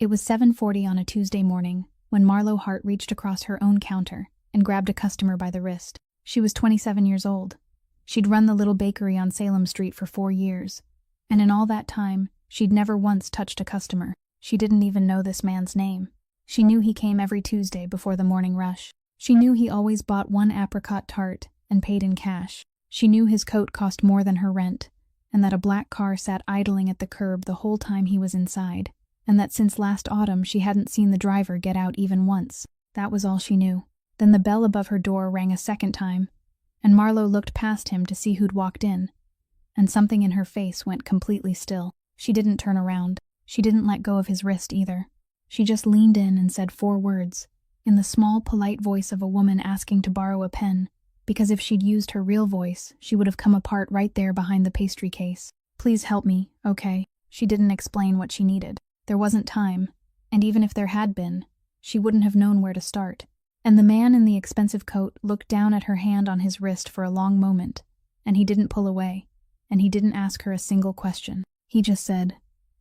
It was 7:40 on a Tuesday morning when Marlo Hart reached across her own counter and grabbed a customer by the wrist. She was 27 years old. She'd run the little bakery on Salem Street for 4 years, and in all that time, she'd never once touched a customer. She didn't even know this man's name. She knew he came every Tuesday before the morning rush. She knew he always bought one apricot tart and paid in cash. She knew his coat cost more than her rent, and that a black car sat idling at the curb the whole time he was inside, and that since last autumn she hadn't seen the driver get out even once. That was all she knew. Then the bell above her door rang a second time, and Marlo looked past him to see who'd walked in, and something in her face went completely still. She didn't turn around. She didn't let go of his wrist either. She just leaned in and said 4 words, in the small, polite voice of a woman asking to borrow a pen, because if she'd used her real voice, she would have come apart right there behind the pastry case. "Please help me, okay?" She didn't explain what she needed. There wasn't time, and even if there had been, she wouldn't have known where to start. And the man in the expensive coat looked down at her hand on his wrist for a long moment, and he didn't pull away, and he didn't ask her a single question. He just said,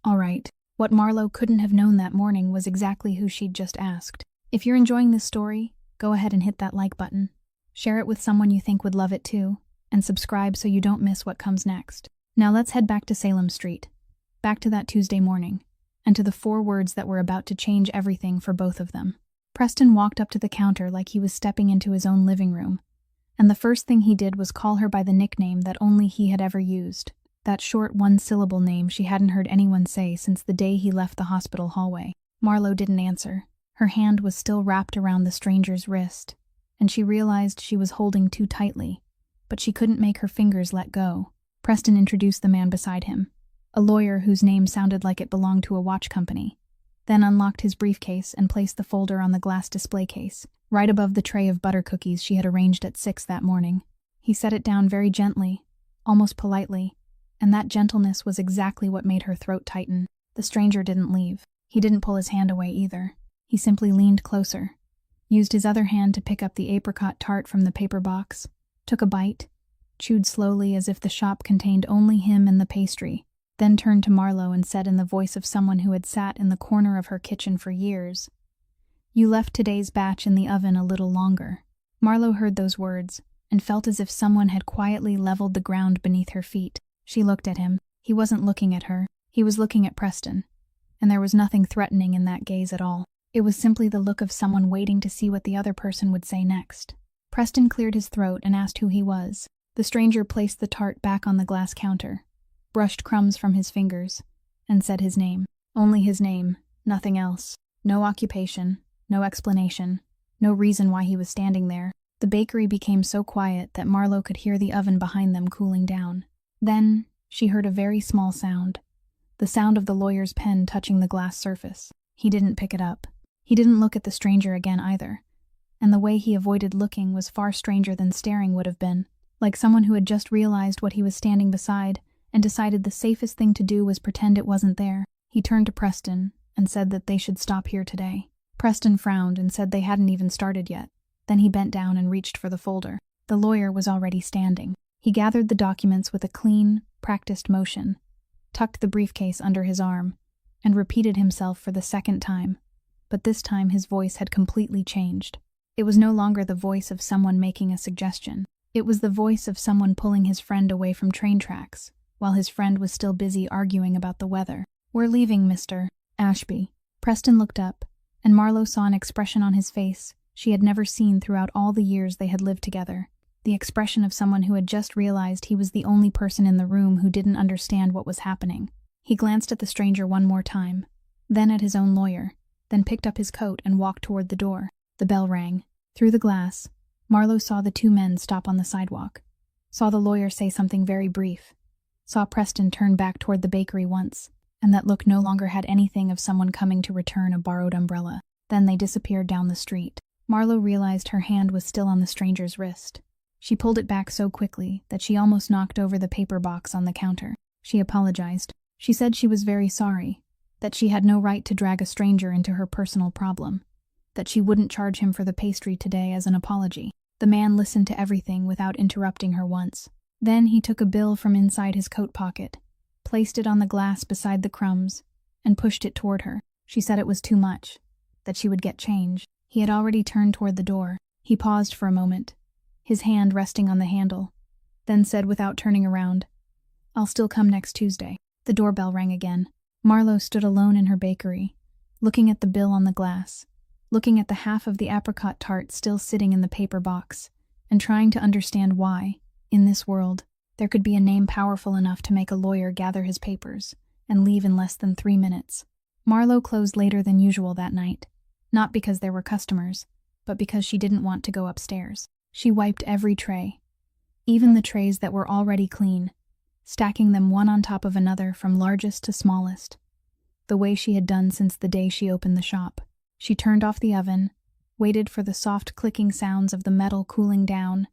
"All right." What Marlo couldn't have known that morning was exactly who she'd just asked. If you're enjoying this story, go ahead and hit that like button. Share it with someone you think would love it too, and subscribe so you don't miss what comes next. Now let's head back to Salem Street, back to that Tuesday morning, and to the 4 words that were about to change everything for both of them. Preston walked up to the counter like he was stepping into his own living room, and the first thing he did was call her by the nickname that only he had ever used, that short 1-syllable name she hadn't heard anyone say since the day he left the hospital hallway. Marlo didn't answer. Her hand was still wrapped around the stranger's wrist, and she realized she was holding too tightly, but she couldn't make her fingers let go. Preston introduced the man beside him, a lawyer whose name sounded like it belonged to a watch company, then unlocked his briefcase and placed the folder on the glass display case, right above the tray of butter cookies she had arranged at 6 that morning. He set it down very gently, almost politely, and that gentleness was exactly what made her throat tighten. The stranger didn't leave. He didn't pull his hand away either. He simply leaned closer, used his other hand to pick up the apricot tart from the paper box, took a bite, chewed slowly as if the shop contained only him and the pastry, then turned to Marlo and said in the voice of someone who had sat in the corner of her kitchen for years, "You left today's batch in the oven a little longer." Marlo heard those words and felt as if someone had quietly leveled the ground beneath her feet. She looked at him. He wasn't looking at her. He was looking at Preston, and there was nothing threatening in that gaze at all. It was simply the look of someone waiting to see what the other person would say next. Preston cleared his throat and asked who he was. The stranger placed the tart back on the glass counter, brushed crumbs from his fingers, and said his name. Only his name, nothing else. No occupation, no explanation, no reason why he was standing there. The bakery became so quiet that Marlo could hear the oven behind them cooling down. Then, she heard a very small sound, the sound of the lawyer's pen touching the glass surface. He didn't pick it up. He didn't look at the stranger again either, and the way he avoided looking was far stranger than staring would have been, like someone who had just realized what he was standing beside and decided the safest thing to do was pretend it wasn't there. He turned to Preston and said that they should stop here today. Preston frowned and said they hadn't even started yet. Then he bent down and reached for the folder. The lawyer was already standing. He gathered the documents with a clean, practiced motion, tucked the briefcase under his arm, and repeated himself for the second time. But this time his voice had completely changed. It was no longer the voice of someone making a suggestion. It was the voice of someone pulling his friend away from train tracks, while his friend was still busy arguing about the weather. "We're leaving, Mr. Ashby." Preston looked up, and Marlo saw an expression on his face she had never seen throughout all the years they had lived together. The expression of someone who had just realized he was the only person in the room who didn't understand what was happening. He glanced at the stranger one more time, then at his own lawyer, then picked up his coat and walked toward the door. The bell rang. Through the glass, Marlo saw the 2 men stop on the sidewalk, saw the lawyer say something very brief, saw Preston turn back toward the bakery once, and that look no longer had anything of someone coming to return a borrowed umbrella. Then they disappeared down the street. Marlo realized her hand was still on the stranger's wrist. She pulled it back so quickly that she almost knocked over the paper box on the counter. She apologized. She said she was very sorry, that she had no right to drag a stranger into her personal problem, that she wouldn't charge him for the pastry today as an apology. The man listened to everything without interrupting her once. Then he took a bill from inside his coat pocket, placed it on the glass beside the crumbs, and pushed it toward her. She said it was too much, that she would get change. He had already turned toward the door. He paused for a moment, his hand resting on the handle, then said without turning around, "I'll still come next Tuesday." The doorbell rang again. Marlo stood alone in her bakery, looking at the bill on the glass, looking at the half of the apricot tart still sitting in the paper box, and trying to understand why, in this world, there could be a name powerful enough to make a lawyer gather his papers and leave in less than 3 minutes. Marlo closed later than usual that night, not because there were customers, but because she didn't want to go upstairs. She wiped every tray, even the trays that were already clean, stacking them one on top of another from largest to smallest, the way she had done since the day she opened the shop. She turned off the oven, waited for the soft clicking sounds of the metal cooling down,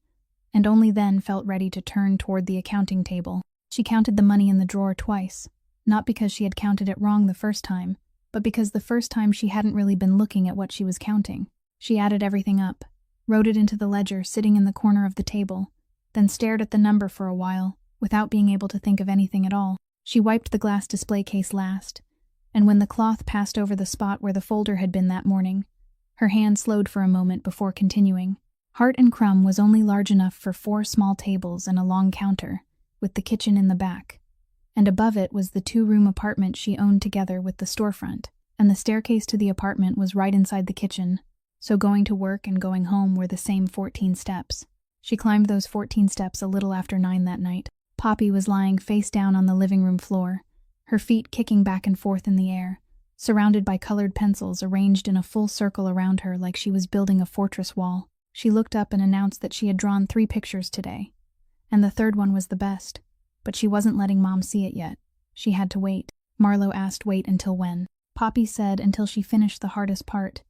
and only then felt ready to turn toward the accounting table. She counted the money in the drawer twice, not because she had counted it wrong the first time, but because the first time she hadn't really been looking at what she was counting. She added everything up, wrote it into the ledger sitting in the corner of the table, then stared at the number for a while, without being able to think of anything at all. She wiped the glass display case last, and when the cloth passed over the spot where the folder had been that morning, her hand slowed for a moment before continuing. Heart and Crumb was only large enough for 4 small tables and a long counter, with the kitchen in the back, and above it was the 2-room apartment she owned together with the storefront, and the staircase to the apartment was right inside the kitchen, so going to work and going home were the same 14 steps. She climbed those 14 steps a little after 9 that night. Poppy was lying face down on the living room floor, her feet kicking back and forth in the air, surrounded by colored pencils arranged in a full circle around her like she was building a fortress wall. She looked up and announced that she had drawn 3 pictures today, and the third one was the best, but she wasn't letting Mom see it yet. She had to wait. Marlo asked wait until when. Poppy said until she finished the hardest part.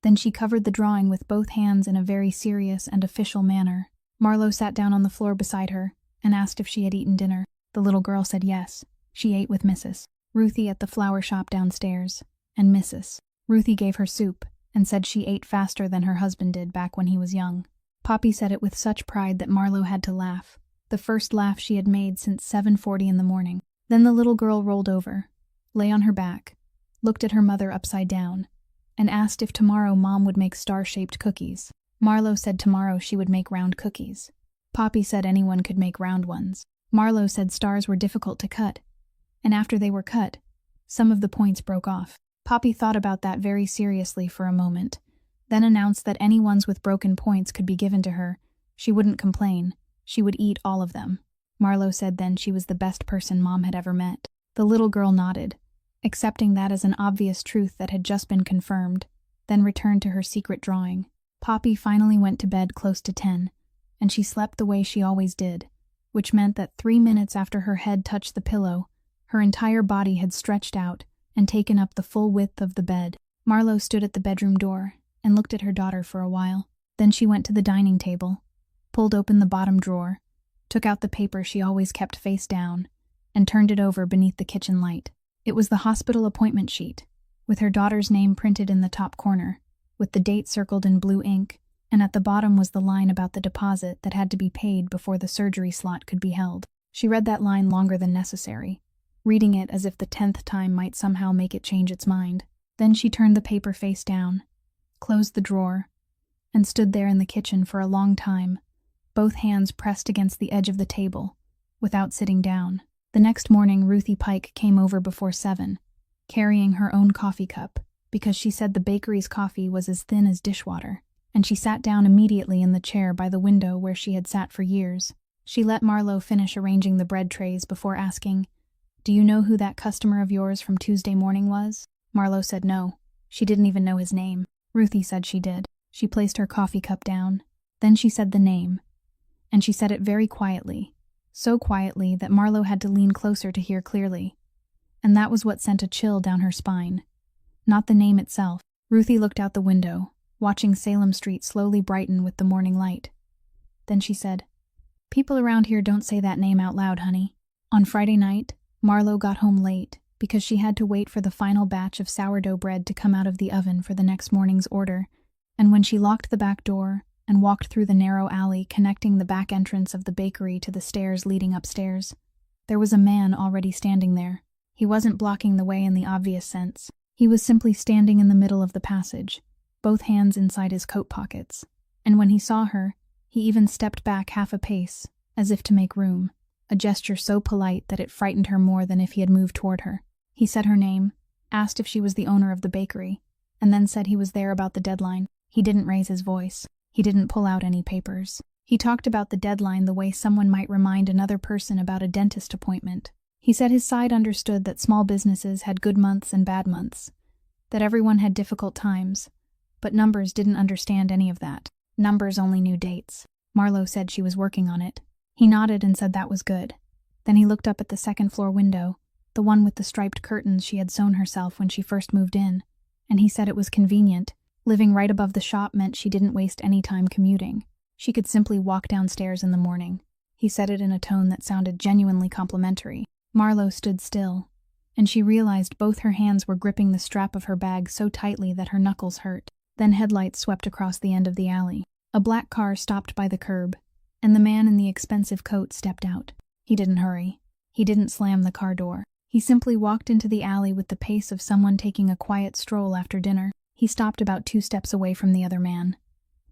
Then she covered the drawing with both hands in a very serious and official manner. Marlo sat down on the floor beside her and asked if she had eaten dinner. The little girl said yes. She ate with Mrs. Ruthie at the flower shop downstairs, and Mrs. Ruthie gave her soup and said she ate faster than her husband did back when he was young. Poppy said it with such pride that Marlo had to laugh, the first laugh she had made since 7:40 in the morning. Then the little girl rolled over, lay on her back, looked at her mother upside down, and asked if tomorrow Mom would make star-shaped cookies. Marlo said tomorrow she would make round cookies. Poppy said anyone could make round ones. Marlo said stars were difficult to cut, and after they were cut, some of the points broke off. Poppy thought about that very seriously for a moment, then announced that any ones with broken points could be given to her. She wouldn't complain. She would eat all of them. Marlo said then she was the best person Mom had ever met. The little girl nodded, accepting that as an obvious truth that had just been confirmed, then returned to her secret drawing. Poppy finally went to bed close to 10, and she slept the way she always did, which meant that 3 minutes after her head touched the pillow, her entire body had stretched out and taken up the full width of the bed. Marlo stood at the bedroom door and looked at her daughter for a while. Then she went to the dining table, pulled open the bottom drawer, took out the paper she always kept face down, and turned it over beneath the kitchen light. It was the hospital appointment sheet, with her daughter's name printed in the top corner, with the date circled in blue ink, and at the bottom was the line about the deposit that had to be paid before the surgery slot could be held. She read that line longer than necessary, reading it as if the 10th time might somehow make it change its mind. Then she turned the paper face down, closed the drawer, and stood there in the kitchen for a long time, both hands pressed against the edge of the table, without sitting down. The next morning, Ruthie Pike came over before 7, carrying her own coffee cup, because she said the bakery's coffee was as thin as dishwater, and she sat down immediately in the chair by the window where she had sat for years. She let Marlo finish arranging the bread trays before asking, "Do you know who that customer of yours from Tuesday morning was?" Marlo said no. She didn't even know his name. Ruthie said she did. She placed her coffee cup down. Then she said the name, and she said it very quietly, so quietly that Marlo had to lean closer to hear clearly. And that was what sent a chill down her spine. Not the name itself. Ruthie looked out the window, watching Salem Street slowly brighten with the morning light. Then she said, "People around here don't say that name out loud, honey." On Friday night, Marlo got home late because she had to wait for the final batch of sourdough bread to come out of the oven for the next morning's order, and when she locked the back door and walked through the narrow alley connecting the back entrance of the bakery to the stairs leading upstairs, there was a man already standing there. He wasn't blocking the way in the obvious sense. He was simply standing in the middle of the passage, both hands inside his coat pockets. And when he saw her, he even stepped back half a pace, as if to make room, a gesture so polite that it frightened her more than if he had moved toward her. He said her name, asked if she was the owner of the bakery, and then said he was there about the deadline. He didn't raise his voice. He didn't pull out any papers. He talked about the deadline the way someone might remind another person about a dentist appointment. He said his side understood that small businesses had good months and bad months, that everyone had difficult times, but Numbers didn't understand any of that. Numbers only knew dates. Marlo said she was working on it. He nodded and said that was good. Then he looked up at the second-floor window, the one with the striped curtains she had sewn herself when she first moved in, and he said it was convenient. Living right above the shop meant she didn't waste any time commuting. She could simply walk downstairs in the morning. He said it in a tone that sounded genuinely complimentary. Marlo stood still, and she realized both her hands were gripping the strap of her bag so tightly that her knuckles hurt. Then headlights swept across the end of the alley. A black car stopped by the curb, and the man in the expensive coat stepped out. He didn't hurry. He didn't slam the car door. He simply walked into the alley with the pace of someone taking a quiet stroll after dinner. He stopped about 2 steps away from the other man,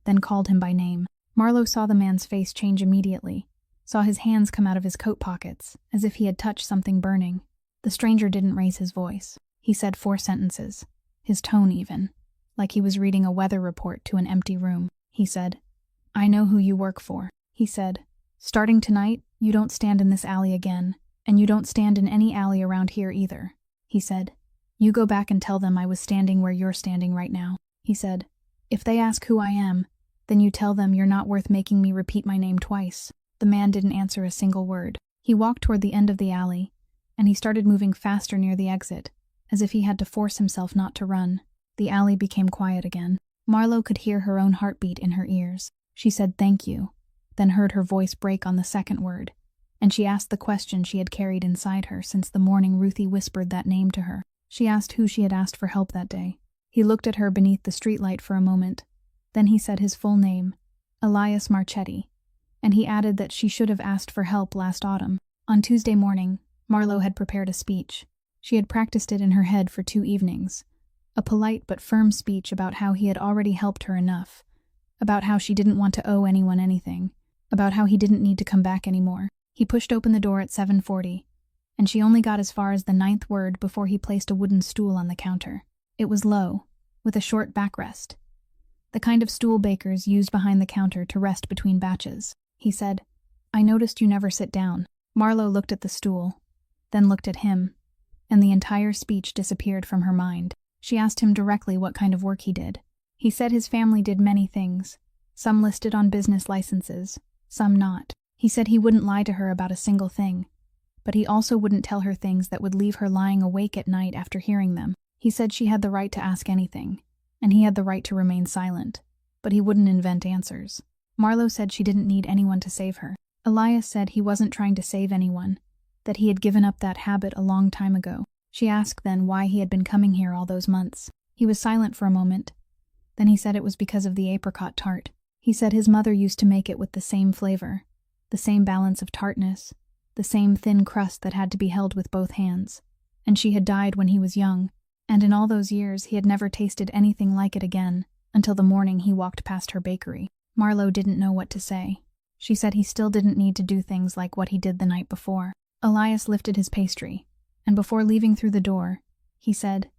then called him by name. Marlo saw the man's face change immediately, saw his hands come out of his coat pockets, as if he had touched something burning. The stranger didn't raise his voice. He said 4 sentences, his tone even, like he was reading a weather report to an empty room. He said, "I know who you work for." He said, "Starting tonight, you don't stand in this alley again, and you don't stand in any alley around here either." He said, "You go back and tell them I was standing where you're standing right now." He said, "If they ask who I am, then you tell them you're not worth making me repeat my name twice." The man didn't answer a single word. He walked toward the end of the alley, and he started moving faster near the exit, as if he had to force himself not to run. The alley became quiet again. Marlo could hear her own heartbeat in her ears. She said thank you, then heard her voice break on the second word, and she asked the question she had carried inside her since the morning Ruthie whispered that name to her. She asked who she had asked for help that day. He looked at her beneath the streetlight for a moment. Then he said his full name, Elias Marchetti, and he added that she should have asked for help last autumn. On Tuesday morning, Marlo had prepared a speech. She had practiced it in her head for 2 evenings. A polite but firm speech about how he had already helped her enough, about how she didn't want to owe anyone anything, about how he didn't need to come back anymore. He pushed open the door at 7:40, and she only got as far as the 9th word before he placed a wooden stool on the counter. It was low, with a short backrest, the kind of stool bakers used behind the counter to rest between batches. He said, "I noticed you never sit down." Marlo looked at the stool, then looked at him, and the entire speech disappeared from her mind. She asked him directly what kind of work he did. He said his family did many things, some listed on business licenses, some not. He said he wouldn't lie to her about a single thing, but he also wouldn't tell her things that would leave her lying awake at night after hearing them. He said she had the right to ask anything, and he had the right to remain silent, but he wouldn't invent answers. Marlo said she didn't need anyone to save her. Elias said he wasn't trying to save anyone, that he had given up that habit a long time ago. She asked then why he had been coming here all those months. He was silent for a moment. Then he said it was because of the apricot tart. He said his mother used to make it with the same flavor, the same balance of tartness, the same thin crust that had to be held with both hands. And she had died when he was young, and in all those years he had never tasted anything like it again, until the morning he walked past her bakery. Marlo didn't know what to say. She said he still didn't need to do things like what he did the night before. Elias lifted his pastry, and before leaving through the door, he said,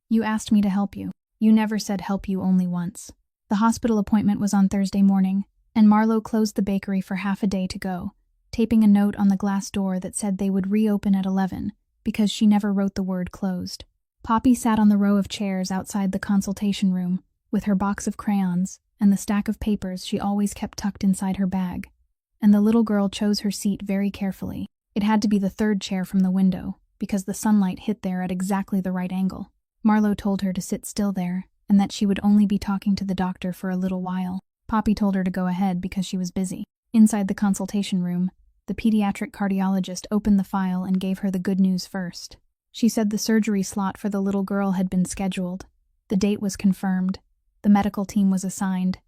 "You asked me to help you. You never said help you only once." The hospital appointment was on Thursday morning, and Marlo closed the bakery for half a day to go, taping a note on the glass door that said they would reopen at 11, because she never wrote the word closed. Poppy sat on the row of chairs outside the consultation room, with her box of crayons and the stack of papers she always kept tucked inside her bag, and the little girl chose her seat very carefully. It had to be the 3rd chair from the window, because the sunlight hit there at exactly the right angle. Marlo told her to sit still there, and that she would only be talking to the doctor for a little while. Poppy told her to go ahead because she was busy. Inside the consultation room, the pediatric cardiologist opened the file and gave her the good news first. She said the surgery slot for the little girl had been scheduled. The date was confirmed. The medical team was assigned,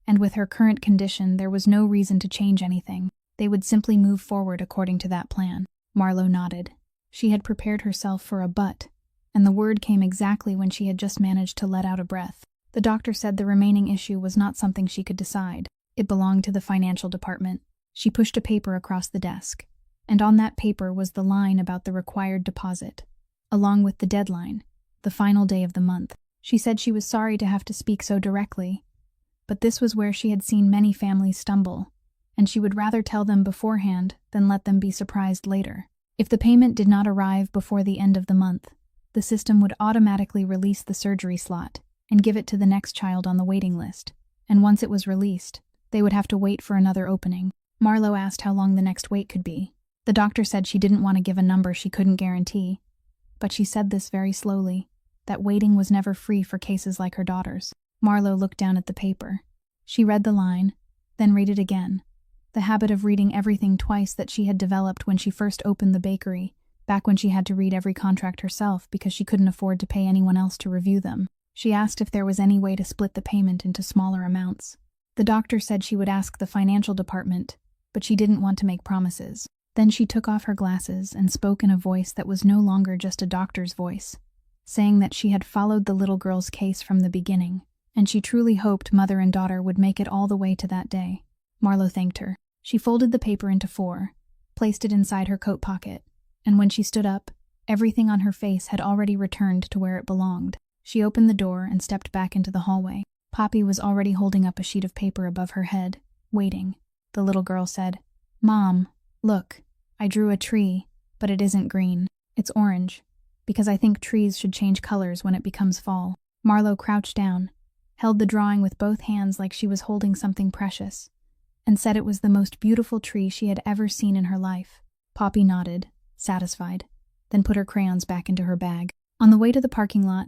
and with her current condition, there was no reason to change anything. They would simply move forward according to that plan. Marlo nodded. She had prepared herself for a but, and the word came exactly when she had just managed to let out a breath. The doctor said the remaining issue was not something she could decide. It belonged to the financial department. She pushed a paper across the desk, and on that paper was the line about the required deposit, along with the deadline, the final day of the month. She said she was sorry to have to speak so directly, but this was where she had seen many families stumble, and she would rather tell them beforehand than let them be surprised later. If the payment did not arrive before the end of the month, the system would automatically release the surgery slot and give it to the next child on the waiting list, and once it was released, they would have to wait for another opening. Marlo asked how long the next wait could be. The doctor said she didn't want to give a number she couldn't guarantee, but she said this very slowly, that waiting was never free for cases like her daughter's. Marlo looked down at the paper. She read the line, then read it again. The habit of reading everything twice that she had developed when she first opened the bakery, back when she had to read every contract herself because she couldn't afford to pay anyone else to review them. She asked if there was any way to split the payment into smaller amounts. The doctor said she would ask the financial department, but she didn't want to make promises. Then she took off her glasses and spoke in a voice that was no longer just a doctor's voice, saying that she had followed the little girl's case from the beginning, and she truly hoped mother and daughter would make it all the way to that day. Marlo thanked her. She folded the paper into 4, placed it inside her coat pocket, and when she stood up, everything on her face had already returned to where it belonged. She opened the door and stepped back into the hallway. Poppy was already holding up a sheet of paper above her head, waiting. The little girl said, "Mom, look, I drew a tree, but it isn't green. It's orange, because I think trees should change colors when it becomes fall." Marlo crouched down, held the drawing with both hands like she was holding something precious, and said it was the most beautiful tree she had ever seen in her life. Poppy nodded, satisfied, then put her crayons back into her bag. On the way to the parking lot,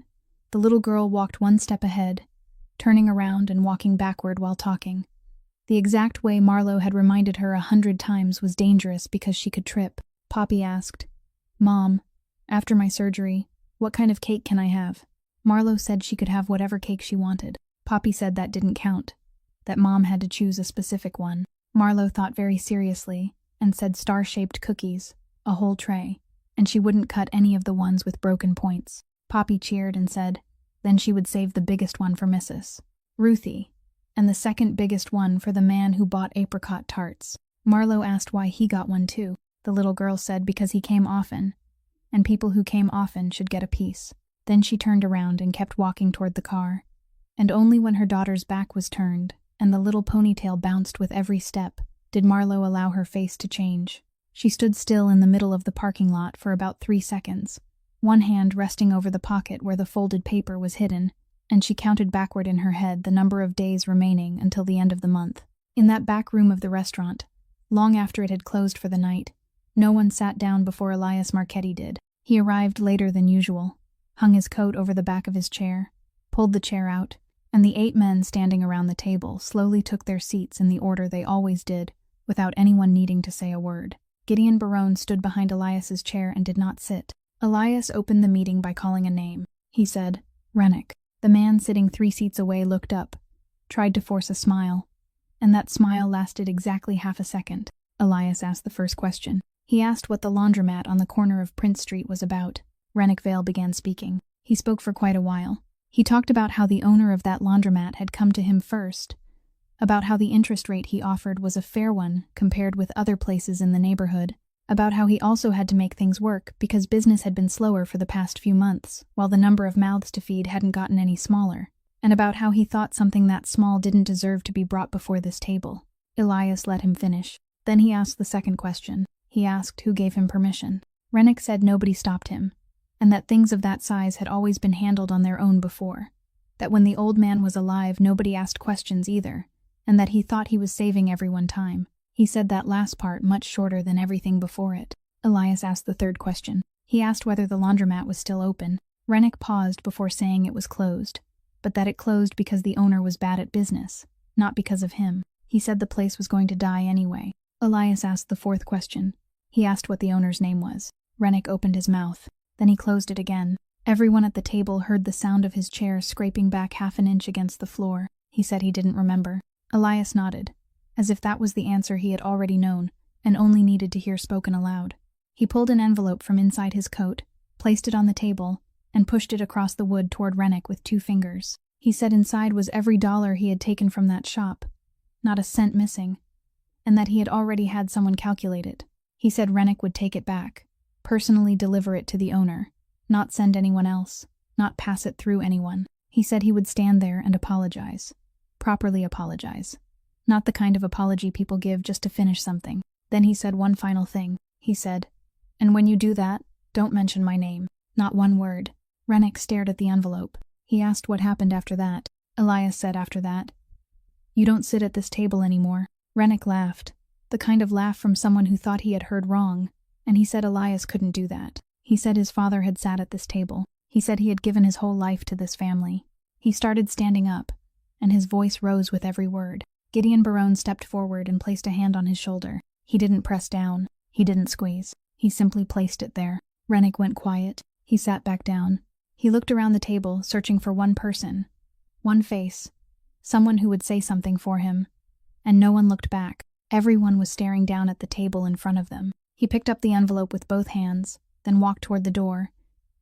the little girl walked one step ahead, turning around and walking backward while talking. The exact way Marlo had reminded her 100 times was dangerous because she could trip. Poppy asked, "Mom, after my surgery, what kind of cake can I have?" Marlo said she could have whatever cake she wanted. Poppy said that didn't count, that Mom had to choose a specific one. Marlo thought very seriously and said star-shaped cookies, a whole tray, and she wouldn't cut any of the ones with broken points. Poppy cheered and said, then she would save the biggest one for Mrs. Ruthie, and the second biggest one for the man who bought apricot tarts. Marlo asked why he got one too. The little girl said because he came often, and people who came often should get a piece. Then she turned around and kept walking toward the car, and only when her daughter's back was turned and the little ponytail bounced with every step did Marlo allow her face to change. She stood still in the middle of the parking lot for about 3 seconds, one hand resting over the pocket where the folded paper was hidden, and she counted backward in her head the number of days remaining until the end of the month. In that back room of the restaurant, long after it had closed for the night, no one sat down before Elias Marchetti did. He arrived later than usual, hung his coat over the back of his chair, pulled the chair out, and the 8 men standing around the table slowly took their seats in the order they always did, without anyone needing to say a word. Gideon Barone stood behind Elias's chair and did not sit. Elias opened the meeting by calling a name. He said, "Rennick." The man sitting 3 seats away looked up, tried to force a smile, and that smile lasted exactly half a second. Elias asked the first question. He asked what the laundromat on the corner of Prince Street was about. Rennick Vale began speaking. He spoke for quite a while. He talked about how the owner of that laundromat had come to him first, about how the interest rate he offered was a fair one compared with other places in the neighborhood, about how he also had to make things work because business had been slower for the past few months, while the number of mouths to feed hadn't gotten any smaller, and about how he thought something that small didn't deserve to be brought before this table. Elias let him finish. Then he asked the second question. He asked who gave him permission. Rennick said nobody stopped him, and that things of that size had always been handled on their own before, that when the old man was alive nobody asked questions either, and that he thought he was saving everyone time. He said that last part much shorter than everything before it. Elias asked the third question. He asked whether the laundromat was still open. Rennick paused before saying it was closed, but that it closed because the owner was bad at business, not because of him. He said the place was going to die anyway. Elias asked the fourth question. He asked what the owner's name was. Rennick opened his mouth. Then he closed it again. Everyone at the table heard the sound of his chair scraping back half an inch against the floor. He said he didn't remember. Elias nodded, as if that was the answer he had already known, and only needed to hear spoken aloud. He pulled an envelope from inside his coat, placed it on the table, and pushed it across the wood toward Rennick with 2 fingers. He said inside was every dollar he had taken from that shop, not a cent missing, and that he had already had someone calculate it. He said Rennick would take it back, personally deliver it to the owner, not send anyone else, not pass it through anyone. He said he would stand there and apologize. Properly apologize. Not the kind of apology people give just to finish something. Then he said one final thing. He said, "And when you do that, don't mention my name." Not one word. Rennick stared at the envelope. He asked what happened after that. Elias said after that, "You don't sit at this table anymore." Rennick laughed, the kind of laugh from someone who thought he had heard wrong, and he said Elias couldn't do that. He said his father had sat at this table. He said he had given his whole life to this family. He started standing up, and his voice rose with every word. Gideon Barone stepped forward and placed a hand on his shoulder. He didn't press down. He didn't squeeze. He simply placed it there. Rennick went quiet. He sat back down. He looked around the table, searching for one person, one face, someone who would say something for him, and no one looked back. Everyone was staring down at the table in front of them. He picked up the envelope with both hands, then walked toward the door,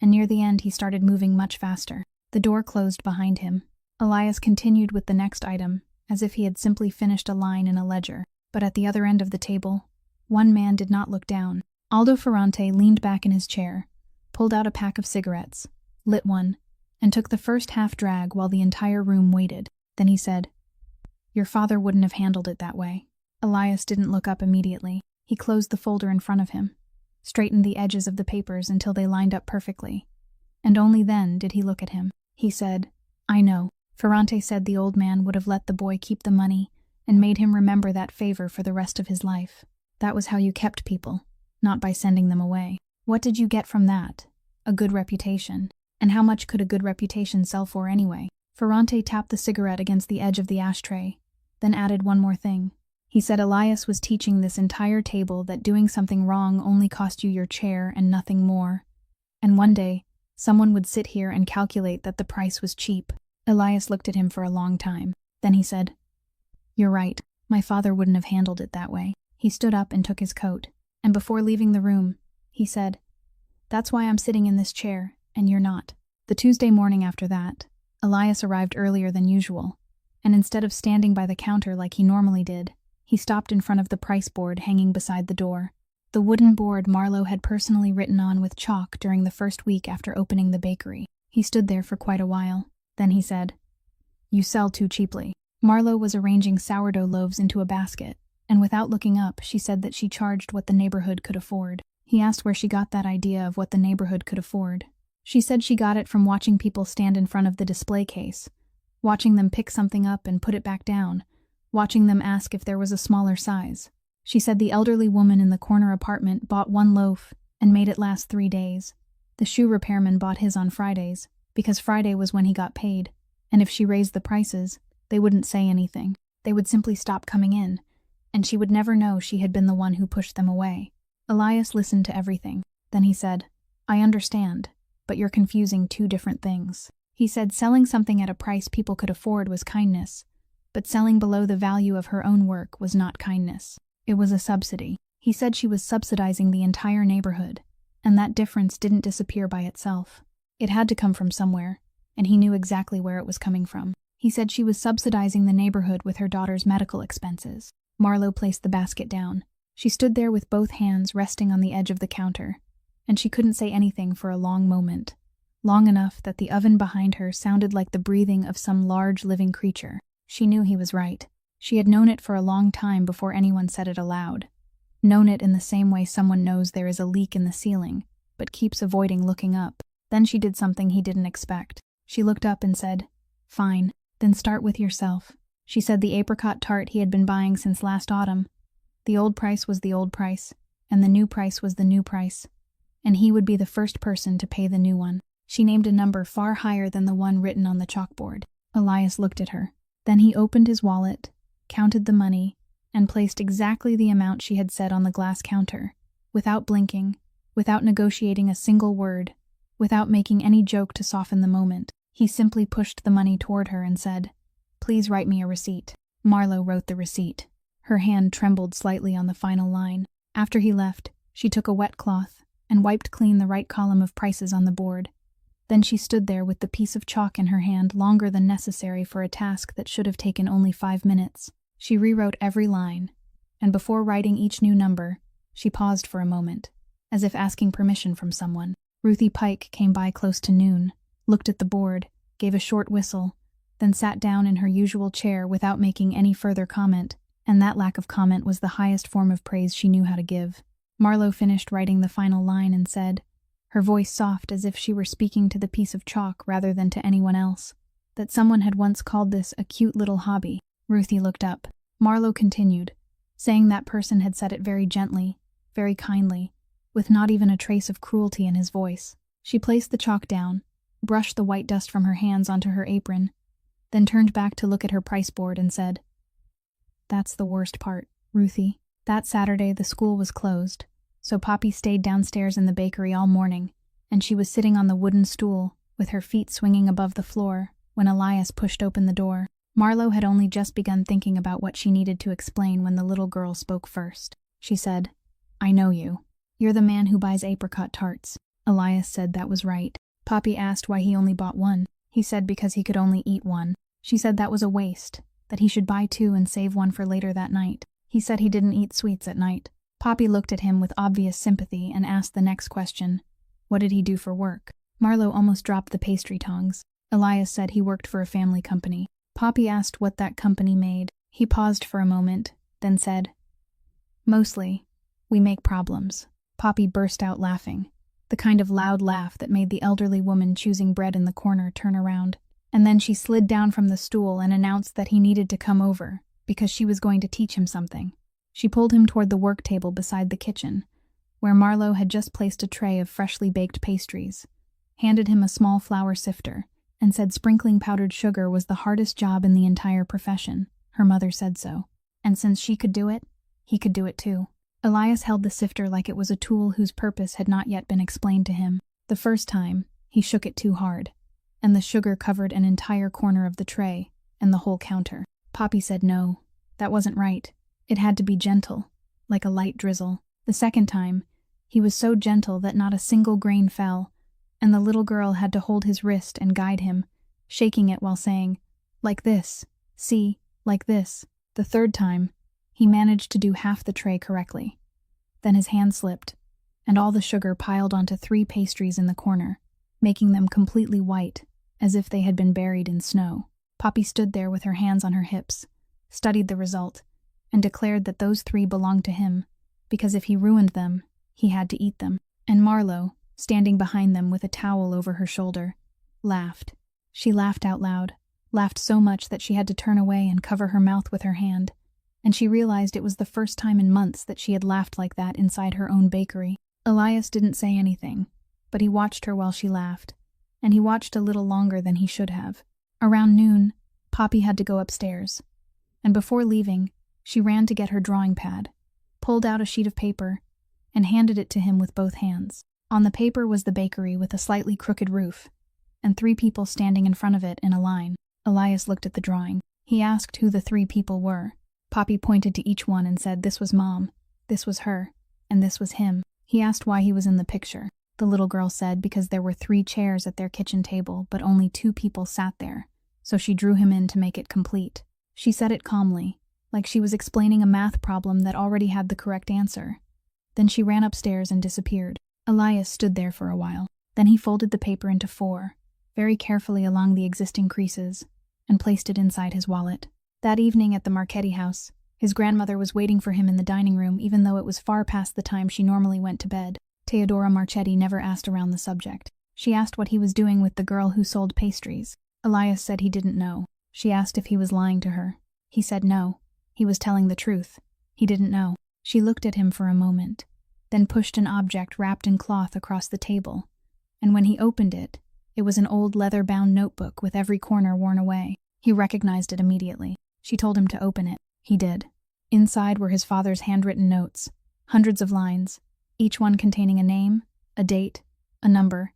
and near the end he started moving much faster. The door closed behind him. Elias continued with the next item, as if he had simply finished a line in a ledger. But at the other end of the table, one man did not look down. Aldo Ferrante leaned back in his chair, pulled out a pack of cigarettes, lit one, and took the first half drag while the entire room waited. Then he said, "Your father wouldn't have handled it that way." Elias didn't look up immediately. He closed the folder in front of him, straightened the edges of the papers until they lined up perfectly, and only then did he look at him. He said, "I know." Ferrante said the old man would have let the boy keep the money and made him remember that favor for the rest of his life. That was how you kept people, not by sending them away. What did you get from that? A good reputation. And how much could a good reputation sell for anyway? Ferrante tapped the cigarette against the edge of the ashtray, then added one more thing. He said Elias was teaching this entire table that doing something wrong only cost you your chair and nothing more. And one day, someone would sit here and calculate that the price was cheap. Elias looked at him for a long time. Then he said, "You're right. My father wouldn't have handled it that way." He stood up and took his coat, and before leaving the room, he said, "That's why I'm sitting in this chair, and you're not." The Tuesday morning after that, Elias arrived earlier than usual, and instead of standing by the counter like he normally did, he stopped in front of the price board hanging beside the door. The wooden board Marlowe had personally written on with chalk during the first week after opening the bakery. He stood there for quite a while. Then he said, "You sell too cheaply." Marlowe was arranging sourdough loaves into a basket, and without looking up, she said that she charged what the neighborhood could afford. He asked where she got that idea of what the neighborhood could afford. She said she got it from watching people stand in front of the display case, watching them pick something up and put it back down, watching them ask if there was a smaller size. She said the elderly woman in the corner apartment bought one loaf and made it last 3 days. The shoe repairman bought his on Fridays, because Friday was when he got paid, and if she raised the prices, they wouldn't say anything. They would simply stop coming in, and she would never know she had been the one who pushed them away. Elias listened to everything. Then he said, "I understand, but you're confusing 2 different things." He said selling something at a price people could afford was kindness, but selling below the value of her own work was not kindness. It was a subsidy. He said she was subsidizing the entire neighborhood, and that difference didn't disappear by itself. It had to come from somewhere, and he knew exactly where it was coming from. He said she was subsidizing the neighborhood with her daughter's medical expenses. Marlowe placed the basket down. She stood there with both hands resting on the edge of the counter, and she couldn't say anything for a long moment, long enough that the oven behind her sounded like the breathing of some large living creature. She knew he was right. She had known it for a long time before anyone said it aloud. Known it in the same way someone knows there is a leak in the ceiling, but keeps avoiding looking up. Then she did something he didn't expect. She looked up and said, "Fine, then start with yourself." She said the apricot tart he had been buying since last autumn. The old price was the old price, and the new price was the new price, and he would be the first person to pay the new one. She named a number far higher than the one written on the chalkboard. Elias looked at her. Then he opened his wallet, counted the money, and placed exactly the amount she had said on the glass counter, without blinking, without negotiating a single word, without making any joke to soften the moment. He simply pushed the money toward her and said, "Please write me a receipt." Marlowe wrote the receipt. Her hand trembled slightly on the final line. After he left, she took a wet cloth and wiped clean the right column of prices on the board. Then she stood there with the piece of chalk in her hand longer than necessary for a task that should have taken only 5 minutes. She rewrote every line, and before writing each new number, she paused for a moment, as if asking permission from someone. Ruthie Pike came by close to noon, looked at the board, gave a short whistle, then sat down in her usual chair without making any further comment, and that lack of comment was the highest form of praise she knew how to give. Marlowe finished writing the final line and said, her voice soft as if she were speaking to the piece of chalk rather than to anyone else, that someone had once called this a cute little hobby. Ruthie looked up. Marlowe continued, saying that person had said it very gently, very kindly, with not even a trace of cruelty in his voice. She placed the chalk down, brushed the white dust from her hands onto her apron, then turned back to look at her price board and said, "That's the worst part, Ruthie. That Saturday the school was closed, so Poppy stayed downstairs in the bakery all morning, and she was sitting on the wooden stool, with her feet swinging above the floor, when Elias pushed open the door. Marlowe had only just begun thinking about what she needed to explain when the little girl spoke first. She said, "I know you. You're the man who buys apricot tarts." Elias said that was right. Poppy asked why he only bought one. He said because he could only eat one. She said that was a waste, that he should buy 2 and save one for later that night. He said he didn't eat sweets at night. Poppy looked at him with obvious sympathy and asked the next question, what did he do for work? Marlowe almost dropped the pastry tongs. Elias said he worked for a family company. Poppy asked what that company made. He paused for a moment, then said, "Mostly, we make problems." Poppy burst out laughing, the kind of loud laugh that made the elderly woman choosing bread in the corner turn around. And then she slid down from the stool and announced that he needed to come over, because she was going to teach him something. She pulled him toward the work table beside the kitchen, where Marlowe had just placed a tray of freshly baked pastries, handed him a small flour sifter, and said sprinkling powdered sugar was the hardest job in the entire profession. Her mother said so. And since she could do it, he could do it too. Elias held the sifter like it was a tool whose purpose had not yet been explained to him. The first time, he shook it too hard, and the sugar covered an entire corner of the tray and the whole counter. Poppy said no, that wasn't right. It had to be gentle, like a light drizzle. The second time, he was so gentle that not a single grain fell, and the little girl had to hold his wrist and guide him, shaking it while saying, "Like this, see, like this." The third time, he managed to do half the tray correctly. Then his hand slipped, and all the sugar piled onto 3 pastries in the corner, making them completely white, as if they had been buried in snow. Poppy stood there with her hands on her hips, studied the result, and declared that those 3 belonged to him, because if he ruined them, he had to eat them. And Marlowe, standing behind them with a towel over her shoulder, laughed. She laughed out loud, laughed so much that she had to turn away and cover her mouth with her hand, and she realized it was the first time in months that she had laughed like that inside her own bakery. Elias didn't say anything, but he watched her while she laughed, and he watched a little longer than he should have. Around noon, Poppy had to go upstairs, and before leaving, she ran to get her drawing pad, pulled out a sheet of paper, and handed it to him with both hands. On the paper was the bakery with a slightly crooked roof, and 3 people standing in front of it in a line. Elias looked at the drawing. He asked who the 3 people were. Poppy pointed to each one and said this was Mom, this was her, and this was him. He asked why he was in the picture. The little girl said because there were 3 chairs at their kitchen table, but only 2 people sat there, so she drew him in to make it complete. She said it calmly, like she was explaining a math problem that already had the correct answer. Then she ran upstairs and disappeared. Elias stood there for a while. Then he folded the paper into 4, very carefully along the existing creases, and placed it inside his wallet. That evening at the Marchetti house, his grandmother was waiting for him in the dining room even though it was far past the time she normally went to bed. Teodora Marchetti never asked around the subject. She asked what he was doing with the girl who sold pastries. Elias said he didn't know. She asked if he was lying to her. He said no. He was telling the truth. He didn't know. She looked at him for a moment, then pushed an object wrapped in cloth across the table, and when he opened it, it was an old leather-bound notebook with every corner worn away. He recognized it immediately. She told him to open it. He did. Inside were his father's handwritten notes, hundreds of lines, each one containing a name, a date, a number,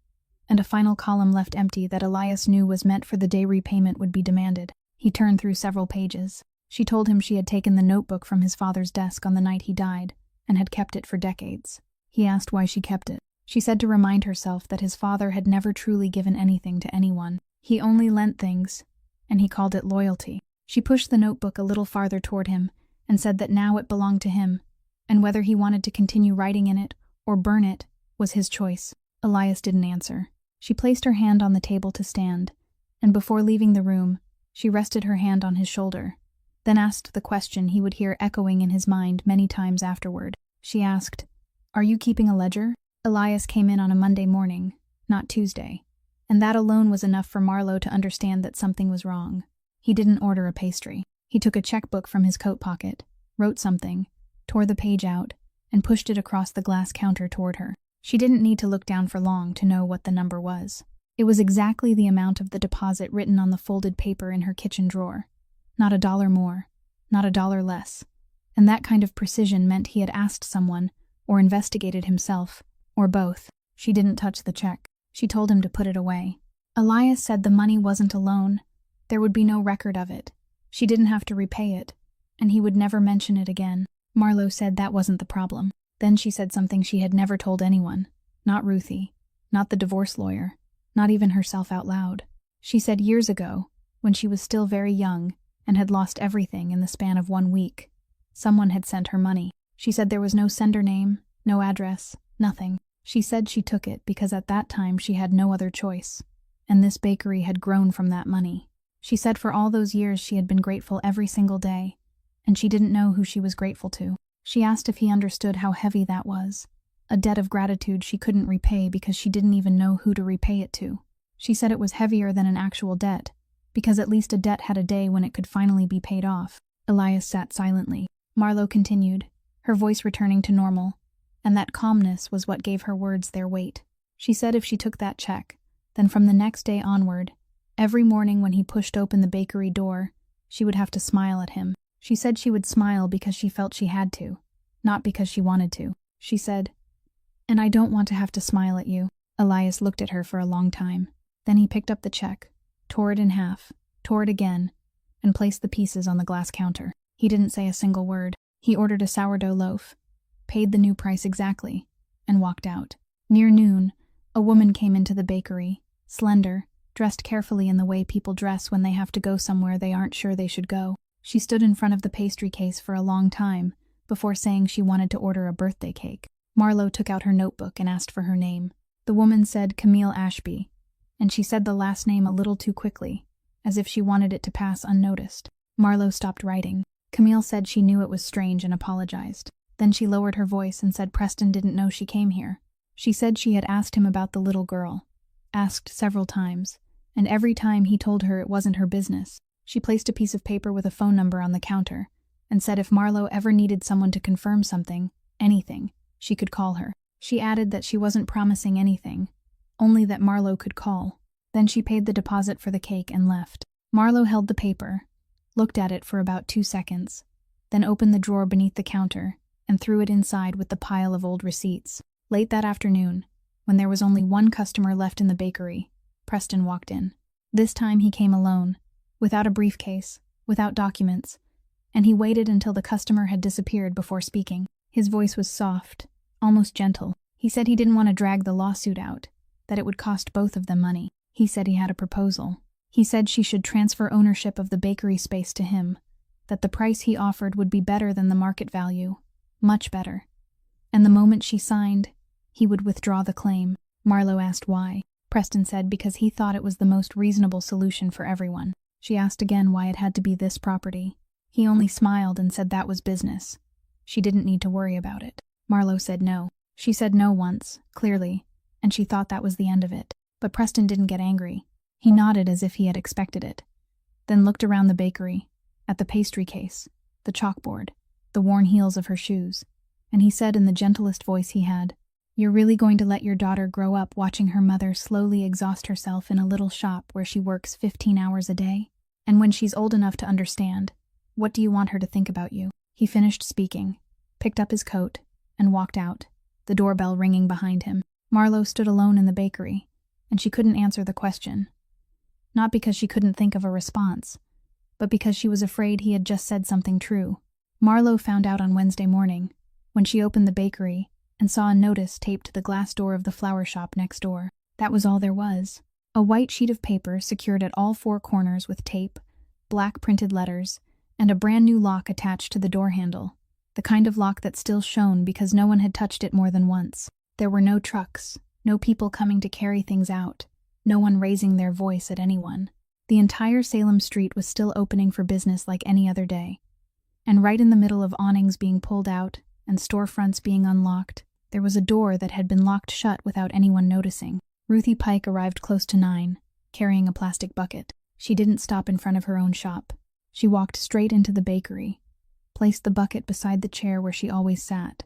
and a final column left empty that Elias knew was meant for the day repayment would be demanded. He turned through several pages. She told him she had taken the notebook from his father's desk on the night he died, and had kept it for decades. He asked why she kept it. She said to remind herself that his father had never truly given anything to anyone. He only lent things, and he called it loyalty. She pushed the notebook a little farther toward him and said that now it belonged to him, and whether he wanted to continue writing in it or burn it was his choice. Elias didn't answer. She placed her hand on the table to stand, and before leaving the room, she rested her hand on his shoulder, then asked the question he would hear echoing in his mind many times afterward. She asked, "Are you keeping a ledger?" Elias came in on a Monday morning, not Tuesday, and that alone was enough for Marlowe to understand that something was wrong. He didn't order a pastry. He took a checkbook from his coat pocket, wrote something, tore the page out, and pushed it across the glass counter toward her. She didn't need to look down for long to know what the number was. It was exactly the amount of the deposit written on the folded paper in her kitchen drawer. Not $1 more, not $1 less. And that kind of precision meant he had asked someone, or investigated himself, or both. She didn't touch the check. She told him to put it away. Elias said the money wasn't a loan. There would be no record of it. She didn't have to repay it, and he would never mention it again. Marlowe said that wasn't the problem. Then she said something she had never told anyone. Not Ruthie, not the divorce lawyer, not even herself out loud. She said years ago, when she was still very young and had lost everything in the span of 1 week, someone had sent her money. She said there was no sender name, no address, nothing. She said she took it because at that time she had no other choice, and this bakery had grown from that money. She said for all those years she had been grateful every single day, and she didn't know who she was grateful to. She asked if he understood how heavy that was, a debt of gratitude she couldn't repay because she didn't even know who to repay it to. She said it was heavier than an actual debt, because at least a debt had a day when it could finally be paid off. Elias sat silently. Marlowe continued, her voice returning to normal, and that calmness was what gave her words their weight. She said if she took that check, then from the next day onward, every morning when he pushed open the bakery door, she would have to smile at him. She said she would smile because she felt she had to, not because she wanted to. She said, "And I don't want to have to smile at you." Elias looked at her for a long time. Then he picked up the check, tore it in half, tore it again, and placed the pieces on the glass counter. He didn't say a single word. He ordered a sourdough loaf, paid the new price exactly, and walked out. Near noon, a woman came into the bakery, slender, dressed carefully in the way people dress when they have to go somewhere they aren't sure they should go. She stood in front of the pastry case for a long time before saying she wanted to order a birthday cake. Marlowe took out her notebook and asked for her name. The woman said Camille Ashby, and she said the last name a little too quickly, as if she wanted it to pass unnoticed. Marlowe stopped writing. Camille said she knew it was strange and apologized. Then she lowered her voice and said Preston didn't know she came here. She said she had asked him about the little girl, asked several times, and every time he told her it wasn't her business. She placed a piece of paper with a phone number on the counter and said if Marlowe ever needed someone to confirm something, anything, she could call her. She added that she wasn't promising anything, only that Marlowe could call. Then she paid the deposit for the cake and left. Marlowe held the paper, looked at it for about 2 seconds, then opened the drawer beneath the counter and threw it inside with the pile of old receipts. Late that afternoon, when there was only one customer left in the bakery, Preston walked in. This time he came alone, without a briefcase, without documents, and he waited until the customer had disappeared before speaking. His voice was soft, almost gentle. He said he didn't want to drag the lawsuit out, that it would cost both of them money. He said he had a proposal. He said she should transfer ownership of the bakery space to him, that the price he offered would be better than the market value, much better. And the moment she signed, he would withdraw the claim. Marlowe asked why. Preston said because he thought it was the most reasonable solution for everyone. She asked again why it had to be this property. He only smiled and said that was business. She didn't need to worry about it. Marlowe said no. She said no once, clearly, and she thought that was the end of it. But Preston didn't get angry. He nodded as if he had expected it, then looked around the bakery, at the pastry case, the chalkboard, the worn heels of her shoes, and he said in the gentlest voice he had, "You're really going to let your daughter grow up watching her mother slowly exhaust herself in a little shop where she works 15 hours a day? And when she's old enough to understand, what do you want her to think about you?" He finished speaking, picked up his coat, and walked out, the doorbell ringing behind him. Marlowe stood alone in the bakery, and she couldn't answer the question. Not because she couldn't think of a response, but because she was afraid he had just said something true. Marlowe found out on Wednesday morning, when she opened the bakery, and saw a notice taped to the glass door of the flower shop next door. That was all there was. A white sheet of paper secured at all four corners with tape, black printed letters, and a brand new lock attached to the door handle, the kind of lock that still shone because no one had touched it more than once. There were no trucks, no people coming to carry things out, no one raising their voice at anyone. The entire Salem street was still opening for business like any other day. And right in the middle of awnings being pulled out and storefronts being unlocked, there was a door that had been locked shut without anyone noticing. Ruthie Pike arrived close to 9, carrying a plastic bucket. She didn't stop in front of her own shop. She walked straight into the bakery, placed the bucket beside the chair where she always sat.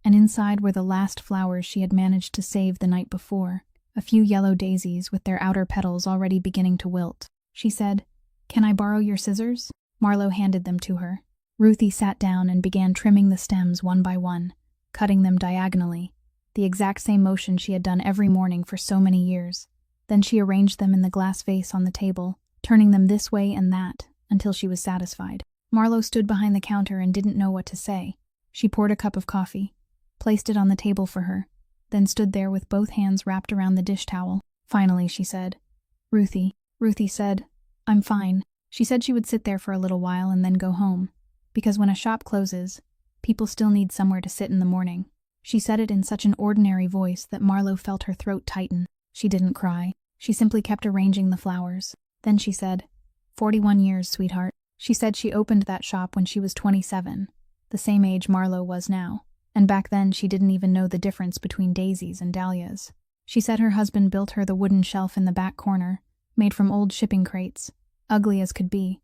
And inside were the last flowers she had managed to save the night before, a few yellow daisies with their outer petals already beginning to wilt. She said, "Can I borrow your scissors?" Marlowe handed them to her. Ruthie sat down and began trimming the stems one by one, cutting them diagonally, the exact same motion she had done every morning for so many years. Then she arranged them in the glass vase on the table, turning them this way and that, until she was satisfied. Marlowe stood behind the counter and didn't know what to say. She poured a cup of coffee, placed it on the table for her, then stood there with both hands wrapped around the dish towel. Finally, she said, "Ruthie." Ruthie said, "I'm fine." She said she would sit there for a little while and then go home, because when a shop closes, people still need somewhere to sit in the morning. She said it in such an ordinary voice that Marlowe felt her throat tighten. She didn't cry. She simply kept arranging the flowers. Then she said, 41 years, sweetheart." She said she opened that shop when she was 27, the same age Marlowe was now. And back then she didn't even know the difference between daisies and dahlias. She said her husband built her the wooden shelf in the back corner, made from old shipping crates, ugly as could be.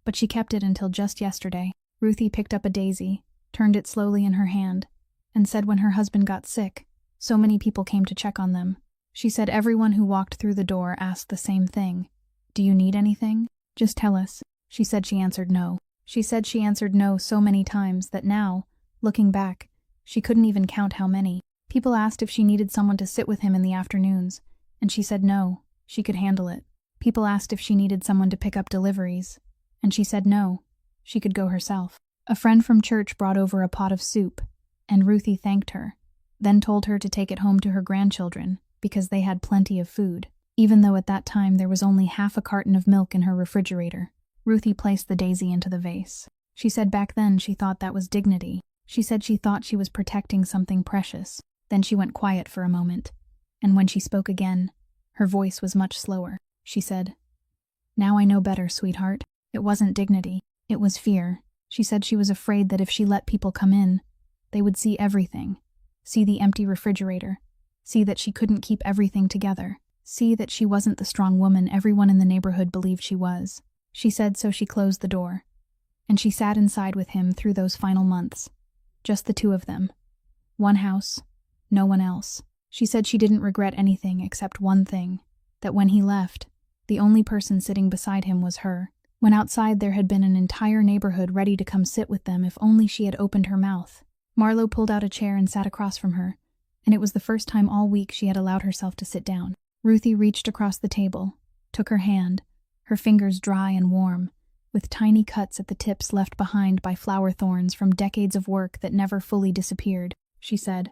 But she kept it until just yesterday. Ruthie picked up a daisy, turned it slowly in her hand, and said when her husband got sick, so many people came to check on them. She said everyone who walked through the door asked the same thing. "Do you need anything? Just tell us." She said she answered no. She said she answered no so many times that now, looking back, she couldn't even count how many. People asked if she needed someone to sit with him in the afternoons, and she said no, she could handle it. People asked if she needed someone to pick up deliveries, and she said no, she could go herself. A friend from church brought over a pot of soup, and Ruthie thanked her, then told her to take it home to her grandchildren because they had plenty of food, even though at that time there was only half a carton of milk in her refrigerator. Ruthie placed the daisy into the vase. She said back then she thought that was dignity. She said she thought she was protecting something precious. Then she went quiet for a moment, and when she spoke again, her voice was much slower. She said, "Now I know better, sweetheart. It wasn't dignity. It was fear." She said she was afraid that if she let people come in, they would see everything. See the empty refrigerator. See that she couldn't keep everything together. See that she wasn't the strong woman everyone in the neighborhood believed she was. She said so she closed the door, and she sat inside with him through those final months. Just the two of them. One house, no one else. She said she didn't regret anything except one thing, that when he left, the only person sitting beside him was her. When outside there had been an entire neighborhood ready to come sit with them if only she had opened her mouth. Marlowe pulled out a chair and sat across from her, and it was the first time all week she had allowed herself to sit down. Ruthie reached across the table, took her hand, her fingers dry and warm, with tiny cuts at the tips left behind by flower thorns from decades of work that never fully disappeared. She said,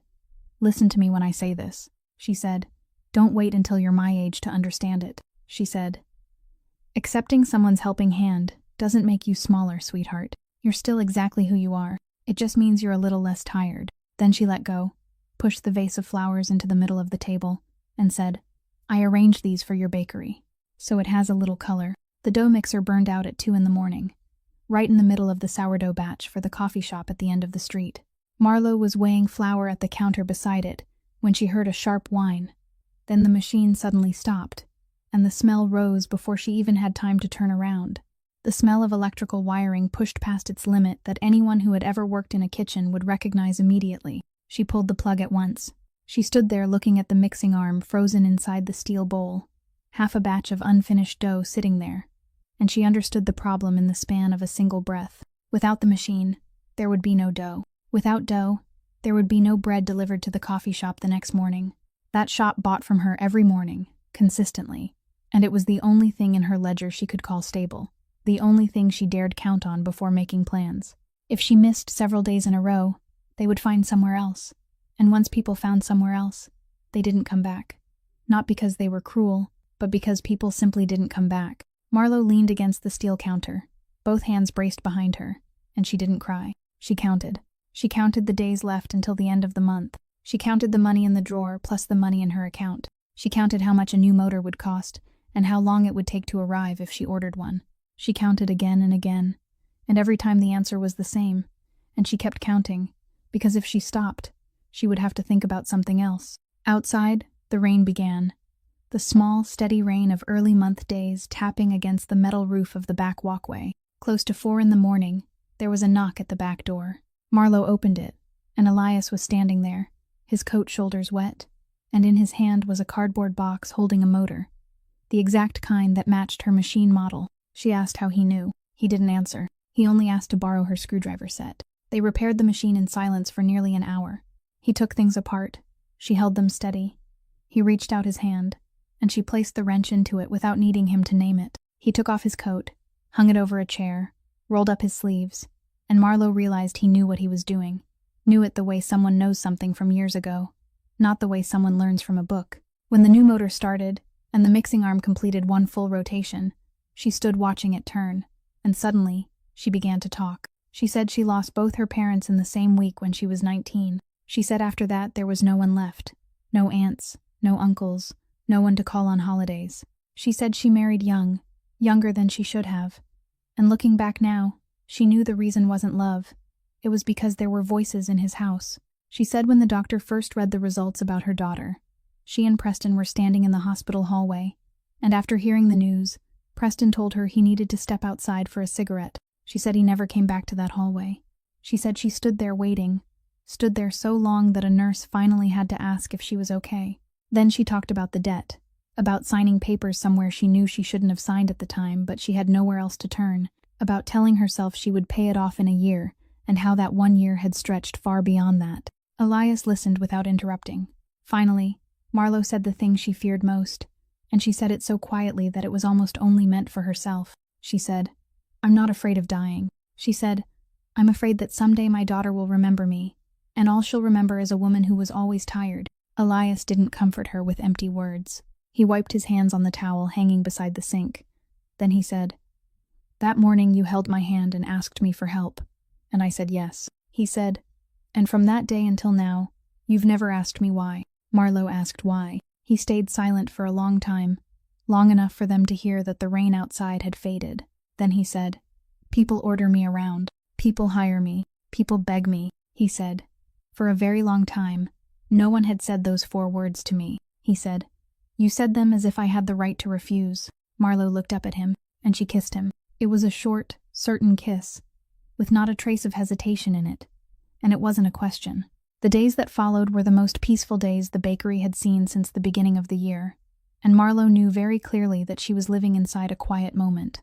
"Listen to me when I say this." She said, "Don't wait until you're my age to understand it." She said, "Accepting someone's helping hand doesn't make you smaller, sweetheart. You're still exactly who you are. It just means you're a little less tired." Then she let go, pushed the vase of flowers into the middle of the table, and said, "I arranged these for your bakery, so it has a little color." The dough mixer burned out at 2 in the morning, right in the middle of the sourdough batch for the coffee shop at the end of the street. Marlowe was weighing flour at the counter beside it when she heard a sharp whine. Then the machine suddenly stopped, and the smell rose before she even had time to turn around. The smell of electrical wiring pushed past its limit that anyone who had ever worked in a kitchen would recognize immediately. She pulled the plug at once. She stood there looking at the mixing arm frozen inside the steel bowl, half a batch of unfinished dough sitting there, and she understood the problem in the span of a single breath. Without the machine, there would be no dough. Without dough, there would be no bread delivered to the coffee shop the next morning. That shop bought from her every morning, consistently, and it was the only thing in her ledger she could call stable, the only thing she dared count on before making plans. If she missed several days in a row, they would find somewhere else, And once people found somewhere else, they didn't come back. Not because they were cruel, but because people simply didn't come back. Marlo leaned against the steel counter, both hands braced behind her, and she didn't cry. She counted. She counted the days left until the end of the month. She counted the money in the drawer plus the money in her account. She counted how much a new motor would cost and how long it would take to arrive if she ordered one. She counted again and again, and every time the answer was the same, and she kept counting, because if she stopped, she would have to think about something else. Outside, the rain began. The small, steady rain of early month days tapping against the metal roof of the back walkway. Close to 4 a.m, there was a knock at the back door. Marlo opened it, and Elias was standing there, his coat shoulders wet, and in his hand was a cardboard box holding a motor, the exact kind that matched her machine model. She asked how he knew. He didn't answer. He only asked to borrow her screwdriver set. They repaired the machine in silence for nearly an hour. He took things apart. She held them steady. He reached out his hand, and she placed the wrench into it without needing him to name it. He took off his coat, hung it over a chair, rolled up his sleeves, and Marlo realized he knew what he was doing. Knew it the way someone knows something from years ago, not the way someone learns from a book. When the new motor started, and the mixing arm completed one full rotation, she stood watching it turn, and suddenly, she began to talk. She said she lost both her parents in the same week when she was 19. She said after that there was no one left. No aunts, no uncles, no one to call on holidays. She said she married young, younger than she should have. And looking back now, she knew the reason wasn't love. It was because there were voices in his house. She said when the doctor first read the results about her daughter, she and Preston were standing in the hospital hallway, and after hearing the news, Preston told her he needed to step outside for a cigarette. She said he never came back to that hallway. She said she stood there waiting, stood there so long that a nurse finally had to ask if she was okay. Then she talked about the debt, about signing papers somewhere she knew she shouldn't have signed at the time, but she had nowhere else to turn, about telling herself she would pay it off in a year, and how that 1 year had stretched far beyond that. Elias listened without interrupting. Finally, Marlo said the thing she feared most, and she said it so quietly that it was almost only meant for herself. She said, "I'm not afraid of dying." She said, "I'm afraid that someday my daughter will remember me, and all she'll remember is a woman who was always tired." Elias didn't comfort her with empty words. He wiped his hands on the towel hanging beside the sink. Then he said, "That morning you held my hand and asked me for help, and I said yes." He said, "And from that day until now, you've never asked me why." Marlo asked why. He stayed silent for a long time, long enough for them to hear that the rain outside had faded. Then he said, "People order me around. People hire me. People beg me." He said, "For a very long time, no one had said those 4 words to me." He said, "You said them as if I had the right to refuse." Marlo looked up at him, and she kissed him. It was a short, certain kiss, with not a trace of hesitation in it, and it wasn't a question. The days that followed were the most peaceful days the bakery had seen since the beginning of the year, and Marlo knew very clearly that she was living inside a quiet moment,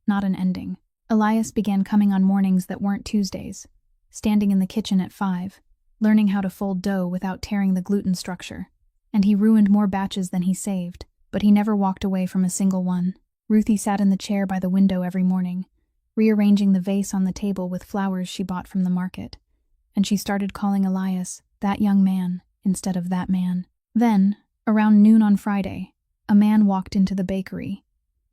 not an ending. Elias began coming on mornings that weren't Tuesdays, standing in the kitchen at 5, learning how to fold dough without tearing the gluten structure. And he ruined more batches than he saved, but he never walked away from a single one. Ruthie sat in the chair by the window every morning, rearranging the vase on the table with flowers she bought from the market, and she started calling Elias that young man instead of that man. Then, around noon on Friday, a man walked into the bakery.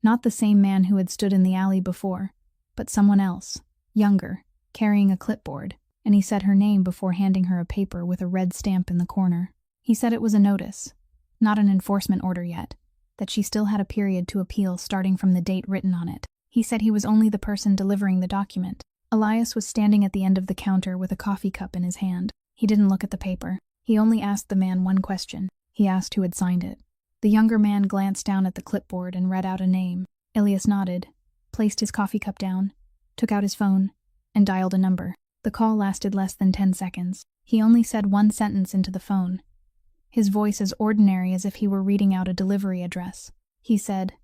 Not the same man who had stood in the alley before, but someone else, younger, carrying a clipboard, and he said her name before handing her a paper with a red stamp in the corner. He said it was a notice, not an enforcement order yet, that she still had a period to appeal starting from the date written on it. He said he was only the person delivering the document. Elias was standing at the end of the counter with a coffee cup in his hand. He didn't look at the paper. He only asked the man one question. He asked who had signed it. The younger man glanced down at the clipboard and read out a name. Elias nodded, placed his coffee cup down, took out his phone, and dialed a number. The call lasted less than 10 seconds. He only said one sentence into the phone, his voice as ordinary as if he were reading out a delivery address. He said,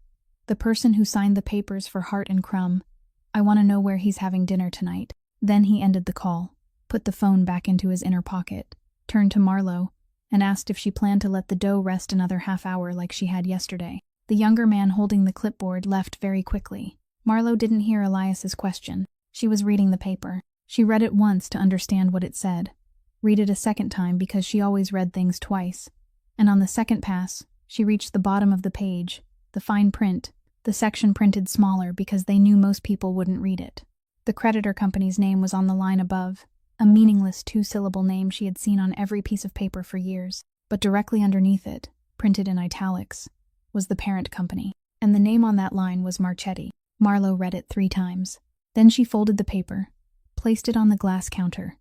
"The person who signed the papers for Hart and Crumb. I want to know where he's having dinner tonight." Then he ended the call, put the phone back into his inner pocket, turned to Marlo, and asked if she planned to let the dough rest another half hour like she had yesterday. The younger man holding the clipboard left very quickly. Marlo didn't hear Elias's question. She was reading the paper. She read it once to understand what it said. read it a second time because she always read things twice. And on the second pass, she reached the bottom of the page, the fine print, the section printed smaller because they knew most people wouldn't read it. The creditor company's name was on the line above, a meaningless two-syllable name she had seen on every piece of paper for years. But directly underneath it, printed in italics, was the parent company. And the name on that line was Marchetti. Marlowe read it 3 times. Then she folded the paper, placed it on the glass counter,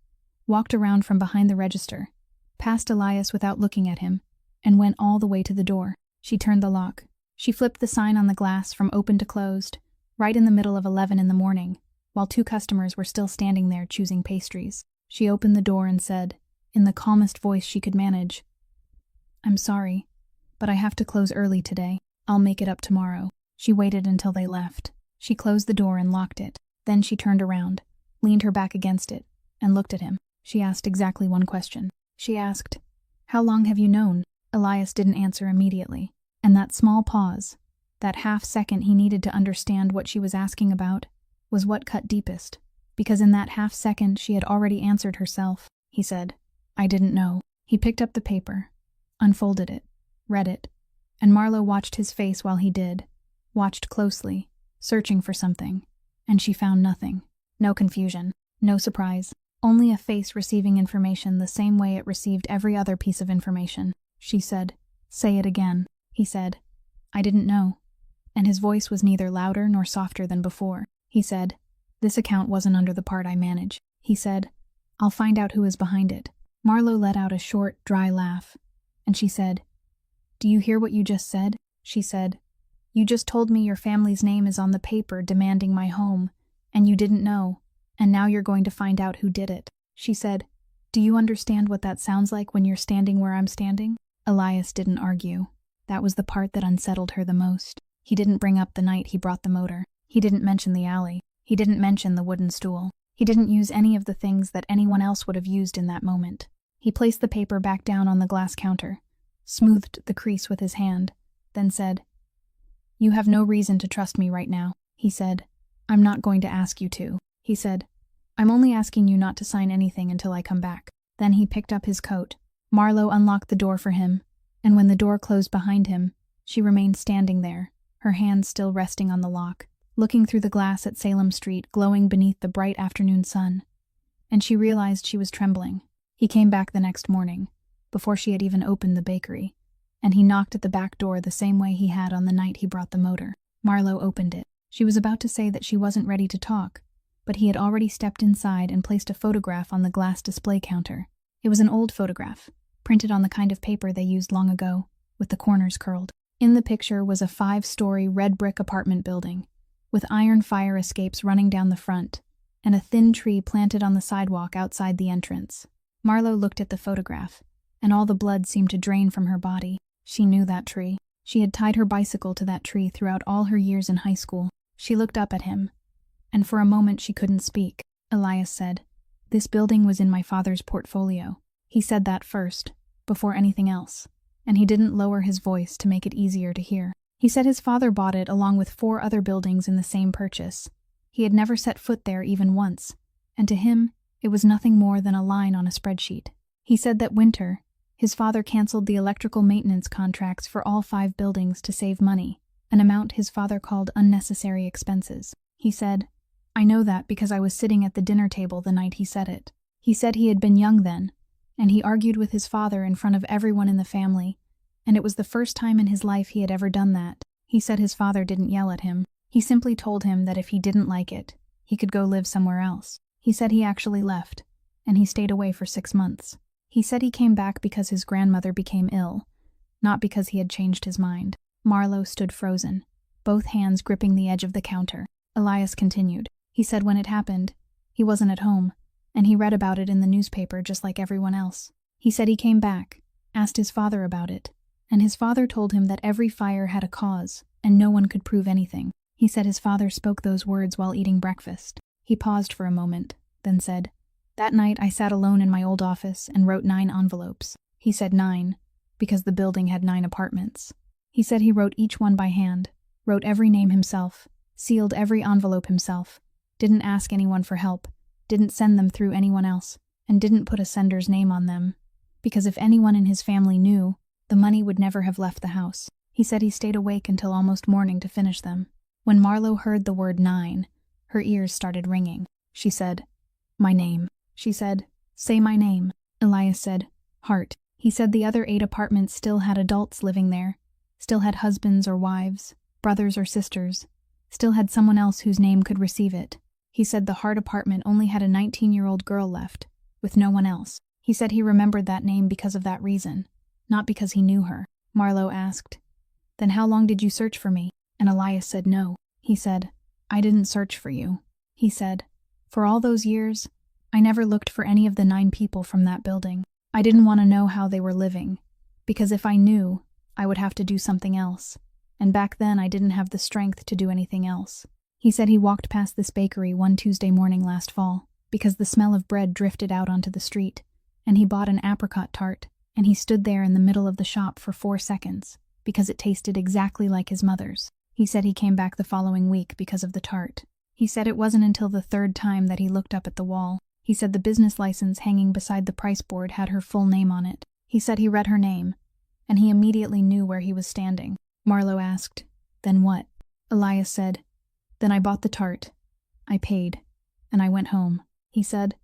walked around from behind the register, past Elias without looking at him, and went all the way to the door. She turned the lock. She flipped the sign on the glass from open to closed, right in the middle of 11 in the morning, while 2 customers were still standing there choosing pastries. She opened the door and said, in the calmest voice she could manage, "I'm sorry, but I have to close early today. I'll make it up tomorrow." She waited until they left. She closed the door and locked it. Then she turned around, leaned her back against it, and looked at him. She asked exactly one question. She asked, "How long have you known?" Elias didn't answer immediately. And that small pause, that half-second he needed to understand what she was asking about, was what cut deepest. Because in that half-second she had already answered herself. He said, "I didn't know." He picked up the paper, unfolded it, read it, and Marlowe watched his face while he did, watched closely, searching for something, and she found nothing. No confusion, no surprise, only a face receiving information the same way it received every other piece of information. She said, "Say it again." He said, "I didn't know." And his voice was neither louder nor softer than before. He said, "This account wasn't under the part I manage." He said, "I'll find out who is behind it." Marlowe let out a short, dry laugh, and she said, "Do you hear what you just said?" She said, "You just told me your family's name is on the paper demanding my home, and you didn't know, and now you're going to find out who did it." She said, "Do you understand what that sounds like when you're standing where I'm standing?" Elias didn't argue. That was the part that unsettled her the most. He didn't bring up the night he brought the motor. He didn't mention the alley. He didn't mention the wooden stool. He didn't use any of the things that anyone else would have used in that moment. He placed the paper back down on the glass counter, smoothed the crease with his hand, then said, "You have no reason to trust me right now." He said, "I'm not going to ask you to." He said, "I'm only asking you not to sign anything until I come back." Then he picked up his coat. Marlowe unlocked the door for him, and when the door closed behind him, she remained standing there, her hands still resting on the lock, looking through the glass at Salem Street glowing beneath the bright afternoon sun. And she realized she was trembling. He came back the next morning, before she had even opened the bakery, and he knocked at the back door the same way he had on the night he brought the motor. Marlowe opened it. She was about to say that she wasn't ready to talk, but he had already stepped inside and placed a photograph on the glass display counter. It was an old photograph, printed on the kind of paper they used long ago, with the corners curled. In the picture was a 5-story red brick apartment building, with iron fire escapes running down the front, and a thin tree planted on the sidewalk outside the entrance. Marlowe looked at the photograph, and all the blood seemed to drain from her body. She knew that tree. She had tied her bicycle to that tree throughout all her years in high school. She looked up at him, and for a moment she couldn't speak. Elias said, "This building was in my father's portfolio." He said that first, before anything else, and he didn't lower his voice to make it easier to hear. He said his father bought it along with 4 other buildings in the same purchase. He had never set foot there even once, and to him, it was nothing more than a line on a spreadsheet. He said that winter, his father canceled the electrical maintenance contracts for all 5 buildings to save money, an amount his father called unnecessary expenses. He said, "I know that because I was sitting at the dinner table the night he said it." He said he had been young then, and he argued with his father in front of everyone in the family, and it was the first time in his life he had ever done that. He said his father didn't yell at him. He simply told him that if he didn't like it, he could go live somewhere else. He said he actually left, and he stayed away for 6 months. He said he came back because his grandmother became ill, not because he had changed his mind. Marlowe stood frozen, both hands gripping the edge of the counter. Elias continued. He said when it happened, he wasn't at home, and he read about it in the newspaper just like everyone else. He said he came back, asked his father about it, and his father told him that every fire had a cause, and no one could prove anything. He said his father spoke those words while eating breakfast. He paused for a moment, then said, "That night I sat alone in my old office and wrote 9 envelopes. He said 9, because the building had 9 apartments. He said he wrote each one by hand, wrote every name himself, sealed every envelope himself, didn't ask anyone for help, didn't send them through anyone else, and didn't put a sender's name on them, because if anyone in his family knew, the money would never have left the house. He said he stayed awake until almost morning to finish them. When Marlo heard the word 9, her ears started ringing. She said, "My name." She said, "Say my name." Elias said, "Hart." He said the other 8 apartments still had adults living there, still had husbands or wives, brothers or sisters, still had someone else whose name could receive it. He said the Hart apartment only had a 19-year-old girl left, with no one else. He said he remembered that name because of that reason, not because he knew her. Marlo asked, "Then how long did you search for me?" And Elias said no. He said, "I didn't search for you." He said, "For all those years, I never looked for any of the 9 people from that building. I didn't want to know how they were living, because if I knew, I would have to do something else, and back then I didn't have the strength to do anything else." He said he walked past this bakery one Tuesday morning last fall, because the smell of bread drifted out onto the street, and he bought an apricot tart, and he stood there in the middle of the shop for 4 seconds, because it tasted exactly like his mother's. He said he came back the following week because of the tart. He said it wasn't until the 3rd time that he looked up at the wall. He said the business license hanging beside the price board had her full name on it. He said he read her name, and he immediately knew where he was standing. Marlo asked, "Then what?" Elias said, "Then I bought the tart. I paid, and I went home." He said,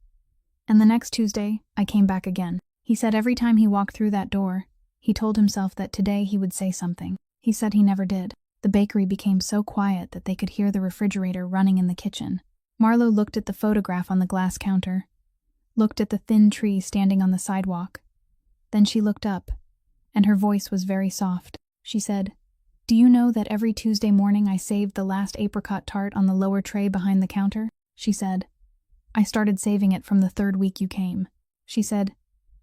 "And the next Tuesday, I came back again." He said every time he walked through that door, he told himself that today he would say something. He said he never did. The bakery became so quiet that they could hear the refrigerator running in the kitchen. Marlo looked at the photograph on the glass counter, looked at the thin tree standing on the sidewalk. Then she looked up, and her voice was very soft. She said, "Do you know that every Tuesday morning I saved the last apricot tart on the lower tray behind the counter?" She said, "I started saving it from the 3rd week you came." She said,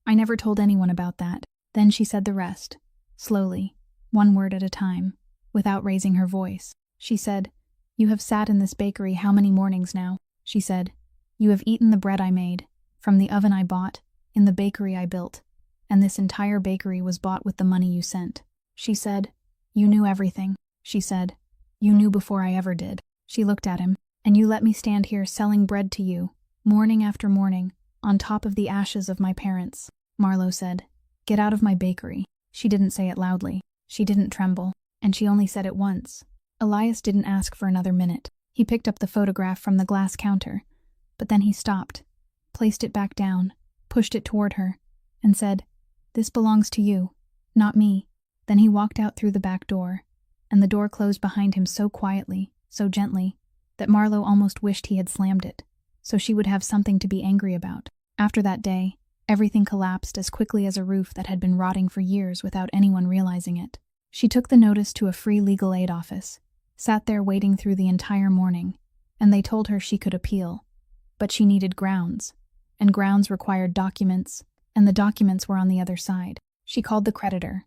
"I never told anyone about that." Then she said the rest, slowly, one word at a time, without raising her voice. She said, "You have sat in this bakery how many mornings now?" She said, "You have eaten the bread I made, from the oven I bought, in the bakery I built, and this entire bakery was bought with the money you sent." She said, "You knew everything." She said, "You knew before I ever did." She looked at him, "And you let me stand here selling bread to you, morning after morning, on top of the ashes of my parents." Marlo said, "Get out of my bakery." She didn't say it loudly. She didn't tremble, and she only said it once. Elias didn't ask for another minute. He picked up the photograph from the glass counter, but then he stopped, placed it back down, pushed it toward her, and said, "This belongs to you, not me." Then he walked out through the back door, and the door closed behind him so quietly, so gently, that Marlo almost wished he had slammed it, so she would have something to be angry about. After that day, everything collapsed as quickly as a roof that had been rotting for years without anyone realizing it. She took the notice to a free legal aid office, sat there waiting through the entire morning, and they told her she could appeal. But she needed grounds, and grounds required documents, and the documents were on the other side. She called the creditor,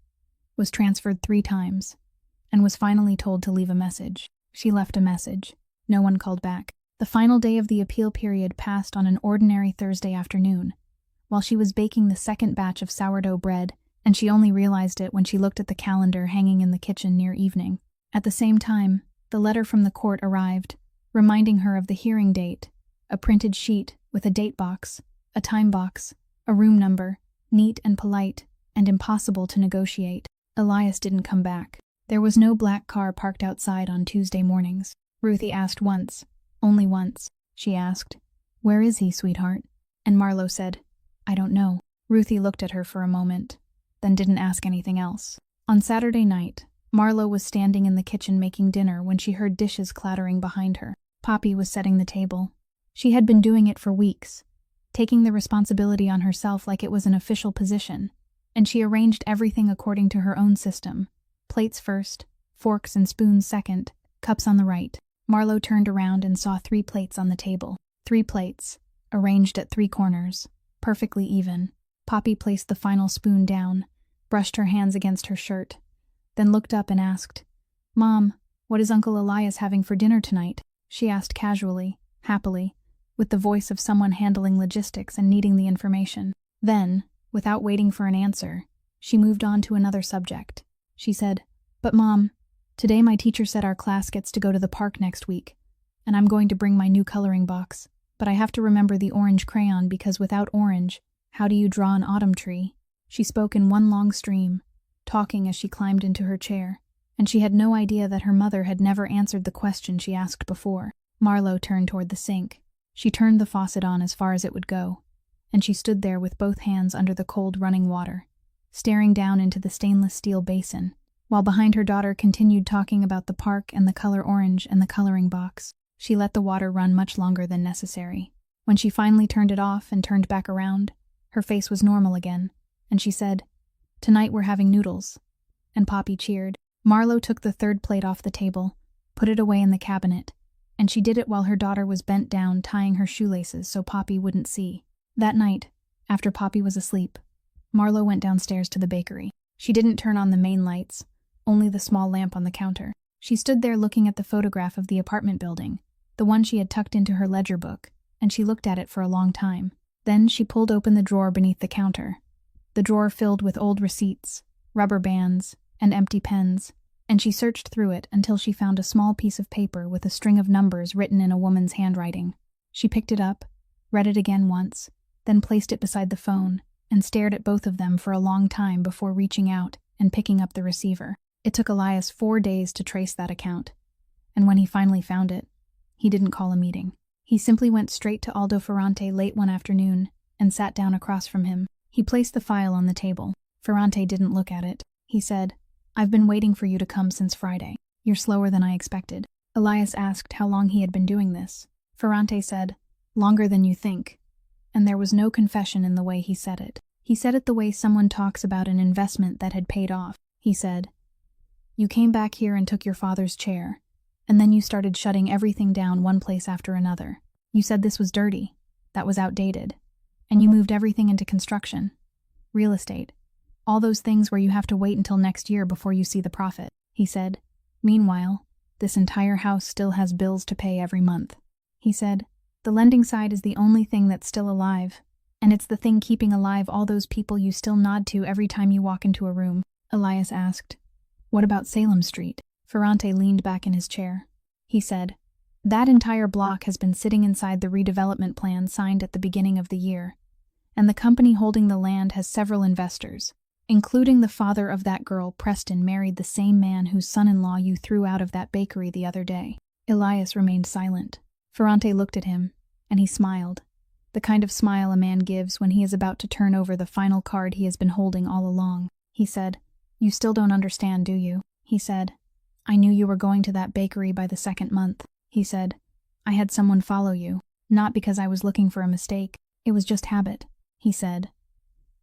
was transferred 3 times, and was finally told to leave a message. She left a message. No one called back. The final day of the appeal period passed on an ordinary Thursday afternoon, while she was baking the 2nd batch of sourdough bread, and she only realized it when she looked at the calendar hanging in the kitchen near evening. At the same time, the letter from the court arrived, reminding her of the hearing date, a printed sheet with a date box, a time box, a room number, neat and polite, and impossible to negotiate. Elias didn't come back. There was no black car parked outside on Tuesday mornings. Ruthie asked once, only once. She asked, "Where is he, sweetheart?" And Marlo said, "I don't know." Ruthie looked at her for a moment, then didn't ask anything else. On Saturday night, Marlo was standing in the kitchen making dinner when she heard dishes clattering behind her. Poppy was setting the table. She had been doing it for weeks, taking the responsibility on herself like it was an official position, and she arranged everything according to her own system. Plates first, forks and spoons second, cups on the right. Marlo turned around and saw 3 plates on the table. 3 plates, arranged at 3 corners, perfectly even. Poppy placed the final spoon down, brushed her hands against her shirt, then looked up and asked, "Mom, what is Uncle Elias having for dinner tonight?" She asked casually, happily, with the voice of someone handling logistics and needing the information. Then, without waiting for an answer, she moved on to another subject. She said, "But Mom, today my teacher said our class gets to go to the park next week, and I'm going to bring my new coloring box. But I have to remember the orange crayon because without orange, how do you draw an autumn tree? She spoke in one long stream, talking as she climbed into her chair, and she had no idea that her mother had never answered the question she asked before. Marlo turned toward the sink. She turned the faucet on as far as it would go, and she stood there with both hands under the cold running water, staring down into the stainless steel basin, while behind her daughter continued talking about the park and the color orange and the coloring box. She let the water run much longer than necessary. When she finally turned it off and turned back around, her face was normal again, and she said, "Tonight we're having noodles." And Poppy cheered. Marlo took the third plate off the table, put it away in the cabinet, and she did it while her daughter was bent down tying her shoelaces so Poppy wouldn't see. That night, after Poppy was asleep, Marlo went downstairs to the bakery. She didn't turn on the main lights, only the small lamp on the counter. She stood there looking at the photograph of the apartment building, the one she had tucked into her ledger book, and she looked at it for a long time. Then she pulled open the drawer beneath the counter, the drawer filled with old receipts, rubber bands, and empty pens, and she searched through it until she found a small piece of paper with a string of numbers written in a woman's handwriting. She picked it up, read it again once, then placed it beside the phone, and stared at both of them for a long time before reaching out and picking up the receiver. It took Elias 4 days to trace that account, and when he finally found it, he didn't call a meeting. He simply went straight to Aldo Ferrante late one afternoon and sat down across from him. He placed the file on the table. Ferrante didn't look at it. He said, "I've been waiting for you to come since Friday. You're slower than I expected." Elias asked how long he had been doing this. Ferrante said, "Longer than you think." And there was no confession in the way he said it. He said it the way someone talks about an investment that had paid off. He said, "You came back here and took your father's chair, and then you started shutting everything down one place after another. You said this was dirty, that was outdated, and you moved everything into construction, real estate, all those things where you have to wait until next year before you see the profit." He said, "Meanwhile, this entire house still has bills to pay every month." He said, "The lending side is the only thing that's still alive, and it's the thing keeping alive all those people you still nod to every time you walk into a room." Elias asked, "What about Salem Street?" Ferrante leaned back in his chair. He said, "That entire block has been sitting inside the redevelopment plan signed at the beginning of the year, and the company holding the land has several investors, including the father of that girl Preston married the same man whose son-in-law you threw out of that bakery the other day." Elias remained silent. Ferrante looked at him, and he smiled, the kind of smile a man gives when he is about to turn over the final card he has been holding all along. He said, "You still don't understand, do you?" He said, "I knew you were going to that bakery by the second month." He said, "I had someone follow you, not because I was looking for a mistake. It was just habit." He said,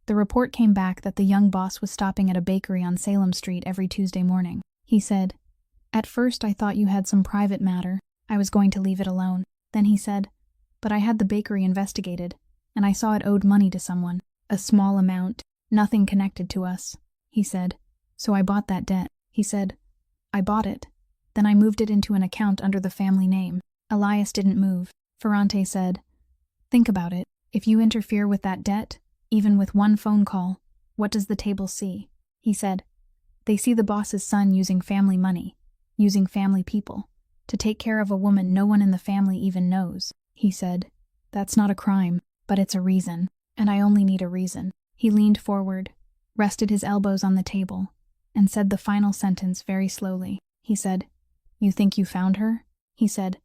"The report came back that the young boss was stopping at a bakery on Salem Street every Tuesday morning." He said, "At first I thought you had some private matter. I was going to leave it alone." Then he said, "But I had the bakery investigated, and I saw it owed money to someone. A small amount, nothing connected to us." He said, "So I bought that debt." He said, "I bought it. Then I moved it into an account under the family name." Elias didn't move. Ferrante said, "Think about it. If you interfere with that debt, even with one phone call, what does the table see?" He said, "They see the boss's son using family money, using family people, to take care of a woman no one in the family even knows." He said, "That's not a crime, but it's a reason, and I only need a reason." He leaned forward, rested his elbows on the table, and said the final sentence very slowly. He said, "You think you found her?" He said,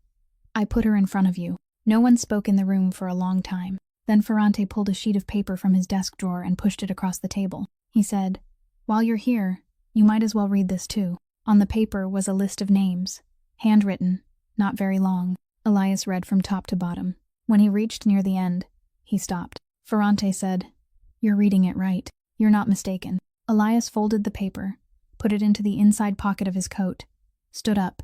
"I put her in front of you." No one spoke in the room for a long time. Then Ferrante pulled a sheet of paper from his desk drawer and pushed it across the table. He said, "While you're here, you might as well read this too." On the paper was a list of names, handwritten, not very long. Elias read from top to bottom. When he reached near the end, he stopped. Ferrante said, "You're reading it right. You're not mistaken." Elias folded the paper, put it into the inside pocket of his coat, stood up,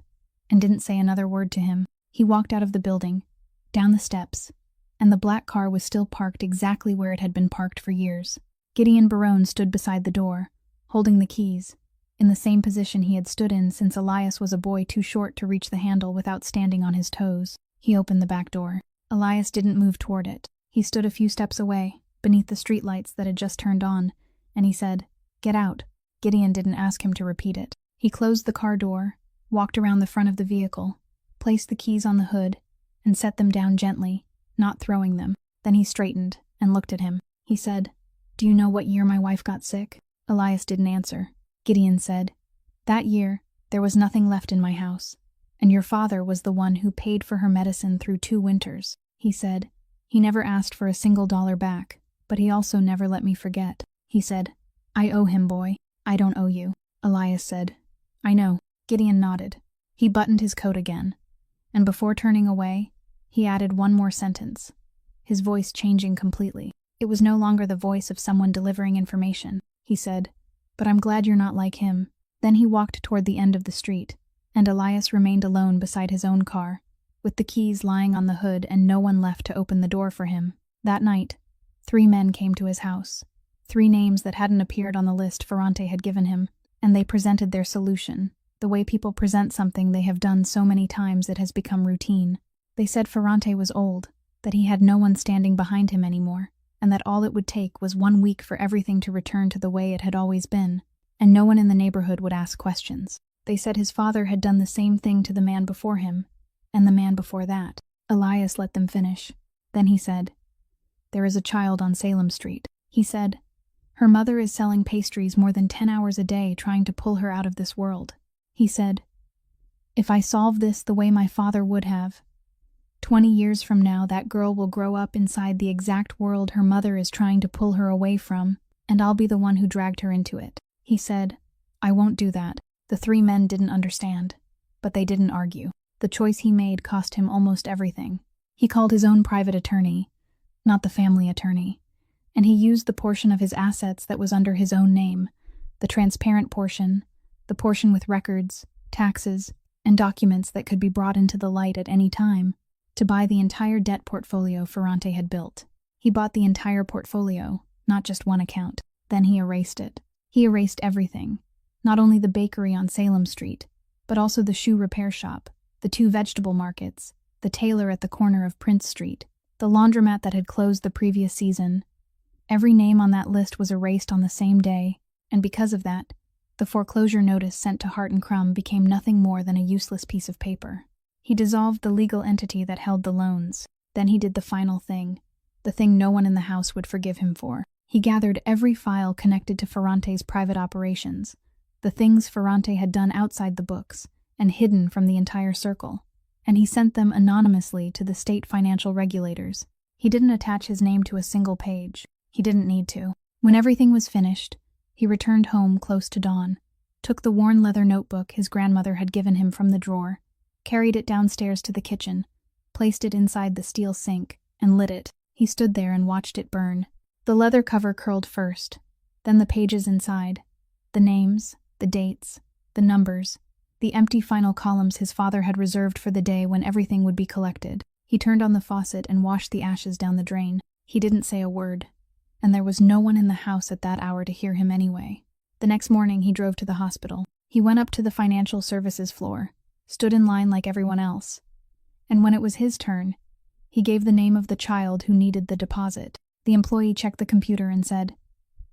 and didn't say another word to him. He walked out of the building, down the steps, and the black car was still parked exactly where it had been parked for years. Gideon Barone stood beside the door, holding the keys, in the same position he had stood in since Elias was a boy too short to reach the handle without standing on his toes. He opened the back door. Elias didn't move toward it. He stood a few steps away, beneath the streetlights that had just turned on, and he said, "Get out." Gideon didn't ask him to repeat it. He closed the car door, walked around the front of the vehicle, placed the keys on the hood, and set them down gently, not throwing them. Then he straightened and looked at him. He said, "Do you know what year my wife got sick?" Elias didn't answer. Gideon said, "That year, there was nothing left in my house, and your father was the one who paid for her medicine through 2 winters. He said, he never asked for a single dollar back, but he also never let me forget. He said, I owe him, boy. I don't owe you." Elias said, "I know." Gideon nodded. He buttoned his coat again, and before turning away, he added one more sentence, his voice changing completely. It was no longer the voice of someone delivering information. He said, "But I'm glad you're not like him." Then he walked toward the end of the street, and Elias remained alone beside his own car, with the keys lying on the hood and no one left to open the door for him. That night, 3 men came to his house, 3 names that hadn't appeared on the list Ferrante had given him, and they presented their solution, the way people present something they have done so many times it has become routine. They said Ferrante was old, that he had no one standing behind him anymore, and that all it would take was 1 week for everything to return to the way it had always been, and no one in the neighborhood would ask questions. They said his father had done the same thing to the man before him, and the man before that. Elias let them finish. Then he said, "There is a child on Salem Street." He said, "Her mother is selling pastries more than 10 hours a day trying to pull her out of this world." He said, "If I solve this the way my father would have, 20 years from now that girl will grow up inside the exact world her mother is trying to pull her away from, and I'll be the one who dragged her into it." He said, "I won't do that." The 3 men didn't understand, but they didn't argue. The choice he made cost him almost everything. He called his own private attorney, not the family attorney, and he used the portion of his assets that was under his own name, the transparent portion, the portion with records, taxes, and documents that could be brought into the light at any time, to buy the entire debt portfolio Ferrante had built. He bought the entire portfolio, not just one account. Then he erased it. He erased everything, not only the bakery on Salem Street, but also the shoe repair shop, the 2 vegetable markets, the tailor at the corner of Prince Street, the laundromat that had closed the previous season. Every name on that list was erased on the same day, and because of that, the foreclosure notice sent to Hart and Crumb became nothing more than a useless piece of paper. He dissolved the legal entity that held the loans. Then he did the final thing, the thing no one in the house would forgive him for. He gathered every file connected to Ferrante's private operations, the things Ferrante had done outside the books, and hidden from the entire circle, and he sent them anonymously to the state financial regulators. He didn't attach his name to a single page. He didn't need to. When everything was finished, he returned home close to dawn, took the worn leather notebook his grandmother had given him from the drawer, carried it downstairs to the kitchen, placed it inside the steel sink, and lit it. He stood there and watched it burn. The leather cover curled first, then the pages inside, the names, the dates, the numbers, the empty final columns his father had reserved for the day when everything would be collected. He turned on the faucet and washed the ashes down the drain. He didn't say a word, and there was no one in the house at that hour to hear him anyway. The next morning he drove to the hospital. He went up to the financial services floor, stood in line like everyone else, and when it was his turn, he gave the name of the child who needed the deposit. The employee checked the computer and said,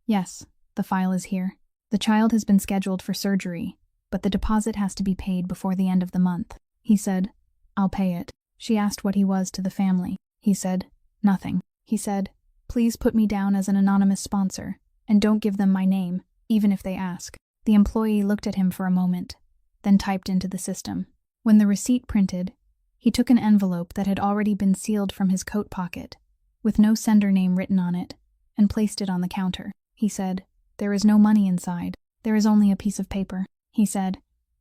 "Yes, the file is here. The child has been scheduled for surgery, but the deposit has to be paid before the end of the month." He said, "I'll pay it." She asked what he was to the family. He said, "Nothing." He said, "Please put me down as an anonymous sponsor, and don't give them my name, even if they ask." The employee looked at him for a moment, then typed into the system. When the receipt printed, he took an envelope that had already been sealed from his coat pocket, with no sender name written on it, and placed it on the counter. He said, "There is no money inside. There is only a piece of paper." He said,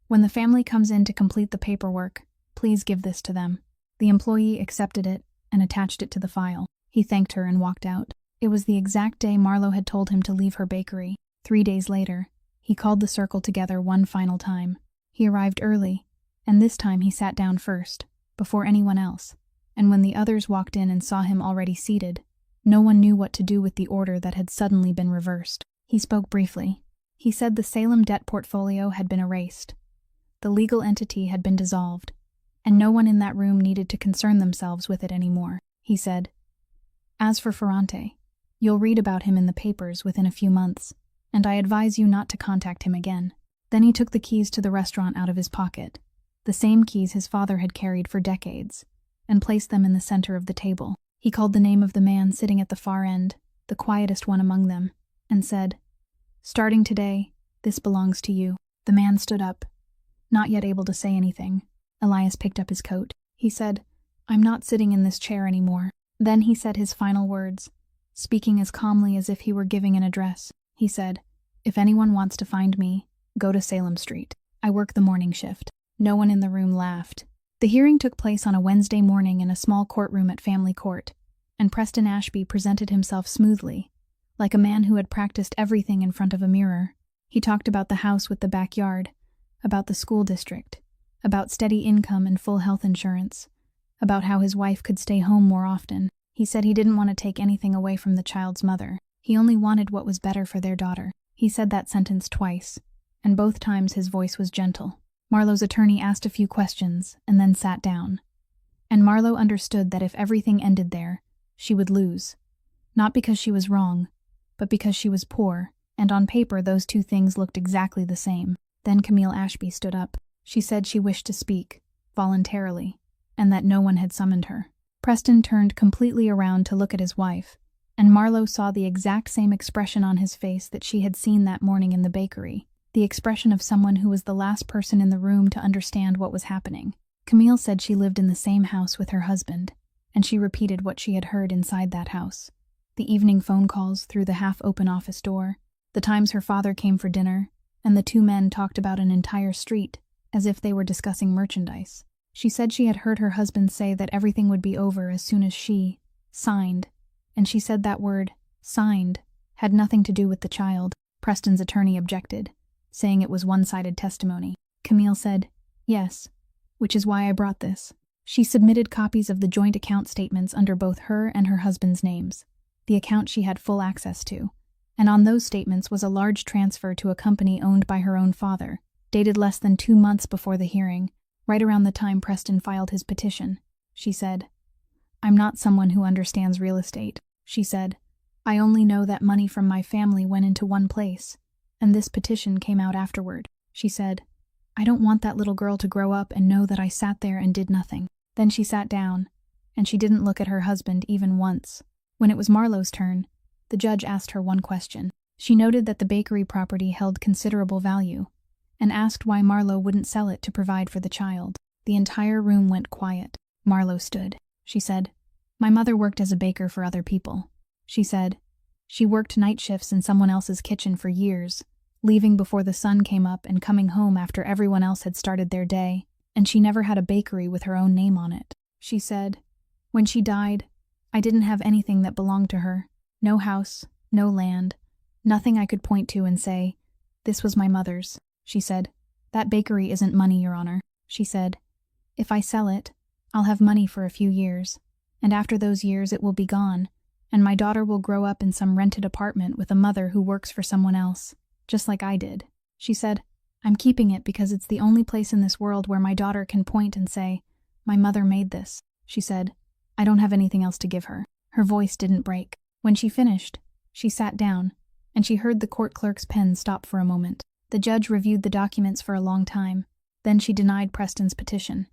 "When the family comes in to complete the paperwork, please give this to them." The employee accepted it and attached it to the file. He thanked her and walked out. It was the exact day Marlowe had told him to leave her bakery. 3 days later, he called the circle together one final time. He arrived early, and this time he sat down first, before anyone else, and when the others walked in and saw him already seated, no one knew what to do with the order that had suddenly been reversed. He spoke briefly. He said the Salem debt portfolio had been erased. The legal entity had been dissolved, and no one in that room needed to concern themselves with it anymore. He said, "As for Ferrante, you'll read about him in the papers within a few months, and I advise you not to contact him again." Then he took the keys to the restaurant out of his pocket, the same keys his father had carried for decades, and placed them in the center of the table. He called the name of the man sitting at the far end, the quietest one among them, and said, "Starting today, this belongs to you." The man stood up, not yet able to say anything. Elias picked up his coat. He said, "I'm not sitting in this chair anymore." Then he said his final words, speaking as calmly as if he were giving an address. He said, "If anyone wants to find me, go to Salem Street. I work the morning shift." No one in the room laughed. The hearing took place on a Wednesday morning in a small courtroom at Family Court, and Preston Ashby presented himself smoothly, like a man who had practiced everything in front of a mirror. He talked about the house with the backyard, about the school district, about steady income and full health insurance, about how his wife could stay home more often. He said he didn't want to take anything away from the child's mother. He only wanted what was better for their daughter. He said that sentence twice, and both times his voice was gentle. Marlowe's attorney asked a few questions and then sat down. And Marlowe understood that if everything ended there, she would lose. Not because she was wrong, but because she was poor, and on paper those two things looked exactly the same. Then Camille Ashby stood up. She said she wished to speak, voluntarily, and that no one had summoned her. Preston turned completely around to look at his wife, and Marlowe saw the exact same expression on his face that she had seen that morning in the bakery, the expression of someone who was the last person in the room to understand what was happening. Camille said she lived in the same house with her husband, and she repeated what she had heard inside that house. The evening phone calls through the half-open office door, the times her father came for dinner, and the two men talked about an entire street, as if they were discussing merchandise. She said she had heard her husband say that everything would be over as soon as she signed, and she said that word, signed, had nothing to do with the child. Preston's attorney objected, saying it was one-sided testimony. Camille said, "Yes, which is why I brought this." She submitted copies of the joint account statements under both her and her husband's names, the account she had full access to, and on those statements was a large transfer to a company owned by her own father, dated less than 2 months before the hearing, right around the time Preston filed his petition. She said, "I'm not someone who understands real estate," she said. "I only know that money from my family went into one place, and this petition came out afterward." She said, "I don't want that little girl to grow up and know that I sat there and did nothing." Then she sat down, and she didn't look at her husband even once. When it was Marlowe's turn, the judge asked her one question. She noted that the bakery property held considerable value, and asked why Marlowe wouldn't sell it to provide for the child. The entire room went quiet. Marlowe stood. She said, "My mother worked as a baker for other people." She said, "She worked night shifts in someone else's kitchen for years, leaving before the sun came up and coming home after everyone else had started their day, and she never had a bakery with her own name on it." She said, "When she died, I didn't have anything that belonged to her. No house, no land, nothing I could point to and say, 'This was my mother's.'" She said, "That bakery isn't money, Your Honor." She said, "If I sell it, I'll have money for a few years, and after those years it will be gone, and my daughter will grow up in some rented apartment with a mother who works for someone else, just like I did." She said, "I'm keeping it because it's the only place in this world where my daughter can point and say, 'My mother made this.'" She said, "I don't have anything else to give her." Her voice didn't break. When she finished, she sat down, and she heard the court clerk's pen stop for a moment. The judge reviewed the documents for a long time. Then she denied Preston's petition,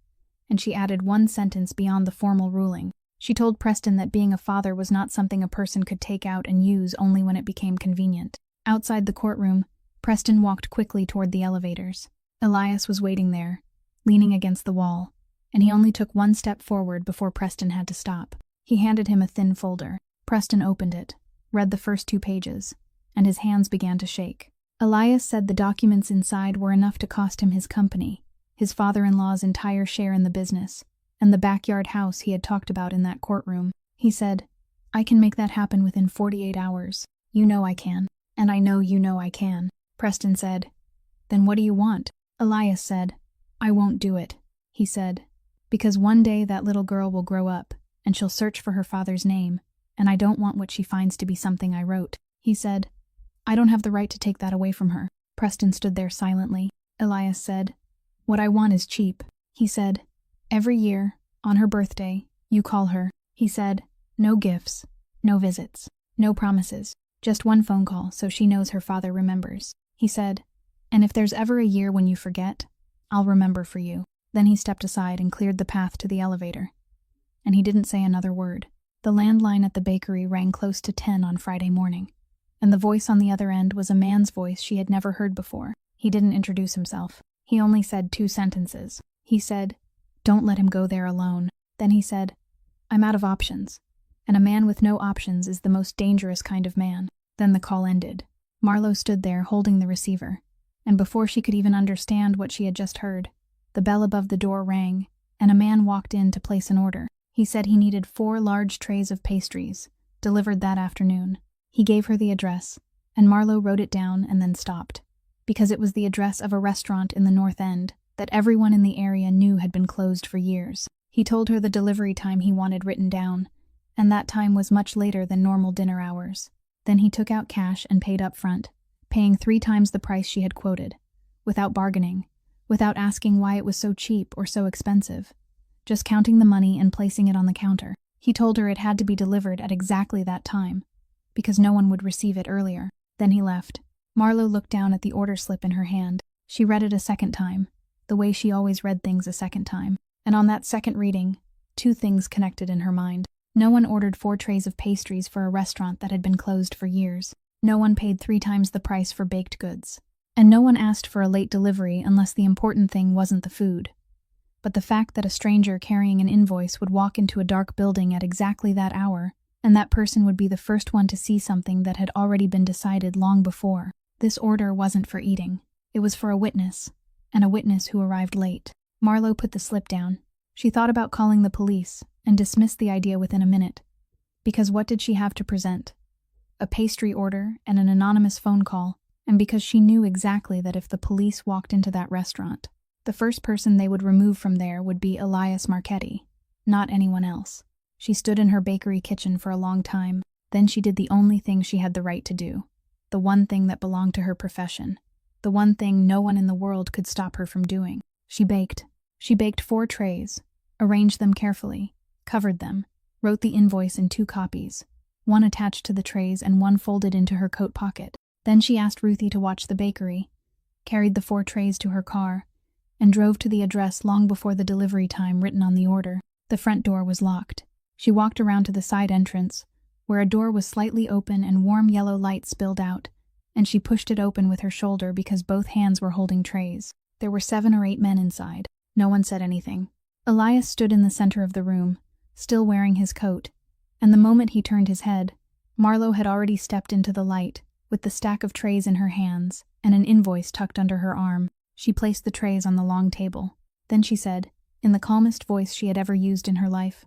and she added one sentence beyond the formal ruling. She told Preston that being a father was not something a person could take out and use only when it became convenient. Outside the courtroom, Preston walked quickly toward the elevators. Elias was waiting there, leaning against the wall, and he only took one step forward before Preston had to stop. He handed him a thin folder. Preston opened it, read the first 2 pages, and his hands began to shake. Elias said the documents inside were enough to cost him his company, his father-in-law's entire share in the business, and the backyard house he had talked about in that courtroom. He said, "I can make that happen within 48 hours. You know I can, and I know you know I can." Preston said, "Then what do you want?" Elias said, "I won't do it," he said, "because one day that little girl will grow up, and she'll search for her father's name, and I don't want what she finds to be something I wrote." He said, "I don't have the right to take that away from her." Preston stood there silently. Elias said, "What I want is cheap." He said, "Every year, on her birthday, you call her." He said, "No gifts, no visits, no promises, just one phone call so she knows her father remembers." He said, "And if there's ever a year when you forget, I'll remember for you." Then he stepped aside and cleared the path to the elevator. And he didn't say another word. The landline at the bakery rang close to 10 on Friday morning, and the voice on the other end was a man's voice she had never heard before. He didn't introduce himself. He only said 2 sentences. He said, "Don't let him go there alone." Then he said, "I'm out of options, and a man with no options is the most dangerous kind of man." Then the call ended. Marlo stood there holding the receiver, and before she could even understand what she had just heard, the bell above the door rang, and a man walked in to place an order. He said he needed 4 large trays of pastries, delivered that afternoon. He gave her the address, and Marlo wrote it down and then stopped, because it was the address of a restaurant in the North End that everyone in the area knew had been closed for years. He told her the delivery time he wanted written down, and that time was much later than normal dinner hours. Then he took out cash and paid up front, paying 3 times the price she had quoted, without bargaining, without asking why it was so cheap or so expensive, just counting the money and placing it on the counter. He told her it had to be delivered at exactly that time, because no one would receive it earlier. Then he left. Marlo looked down at the order slip in her hand. She read it a second time, the way she always read things a second time, and on that second reading, 2 things connected in her mind. No one ordered 4 trays of pastries for a restaurant that had been closed for years. No one paid 3 times the price for baked goods. And no one asked for a late delivery unless the important thing wasn't the food, but the fact that a stranger carrying an invoice would walk into a dark building at exactly that hour, and that person would be the first one to see something that had already been decided long before. This order wasn't for eating. It was for a witness, and a witness who arrived late. Marlo put the slip down. She thought about calling the police, and dismissed the idea within a minute. Because what did she have to present? A pastry order and an anonymous phone call, and because she knew exactly that if the police walked into that restaurant, the first person they would remove from there would be Elias Marchetti, not anyone else. She stood in her bakery kitchen for a long time. Then she did the only thing she had the right to do, the one thing that belonged to her profession, the one thing no one in the world could stop her from doing. She baked. She baked 4 trays, arranged them carefully, covered them, wrote the invoice in 2 copies, one attached to the trays and one folded into her coat pocket. Then she asked Ruthie to watch the bakery, carried the 4 trays to her car, and drove to the address long before the delivery time written on the order. The front door was locked. She walked around to the side entrance, where a door was slightly open and warm yellow light spilled out, and she pushed it open with her shoulder because both hands were holding trays. There were 7 or 8 men inside. No one said anything. Elias stood in the center of the room, still wearing his coat, and the moment he turned his head, Marlo had already stepped into the light, with the stack of trays in her hands and an invoice tucked under her arm. She placed the trays on the long table. Then she said, in the calmest voice she had ever used in her life,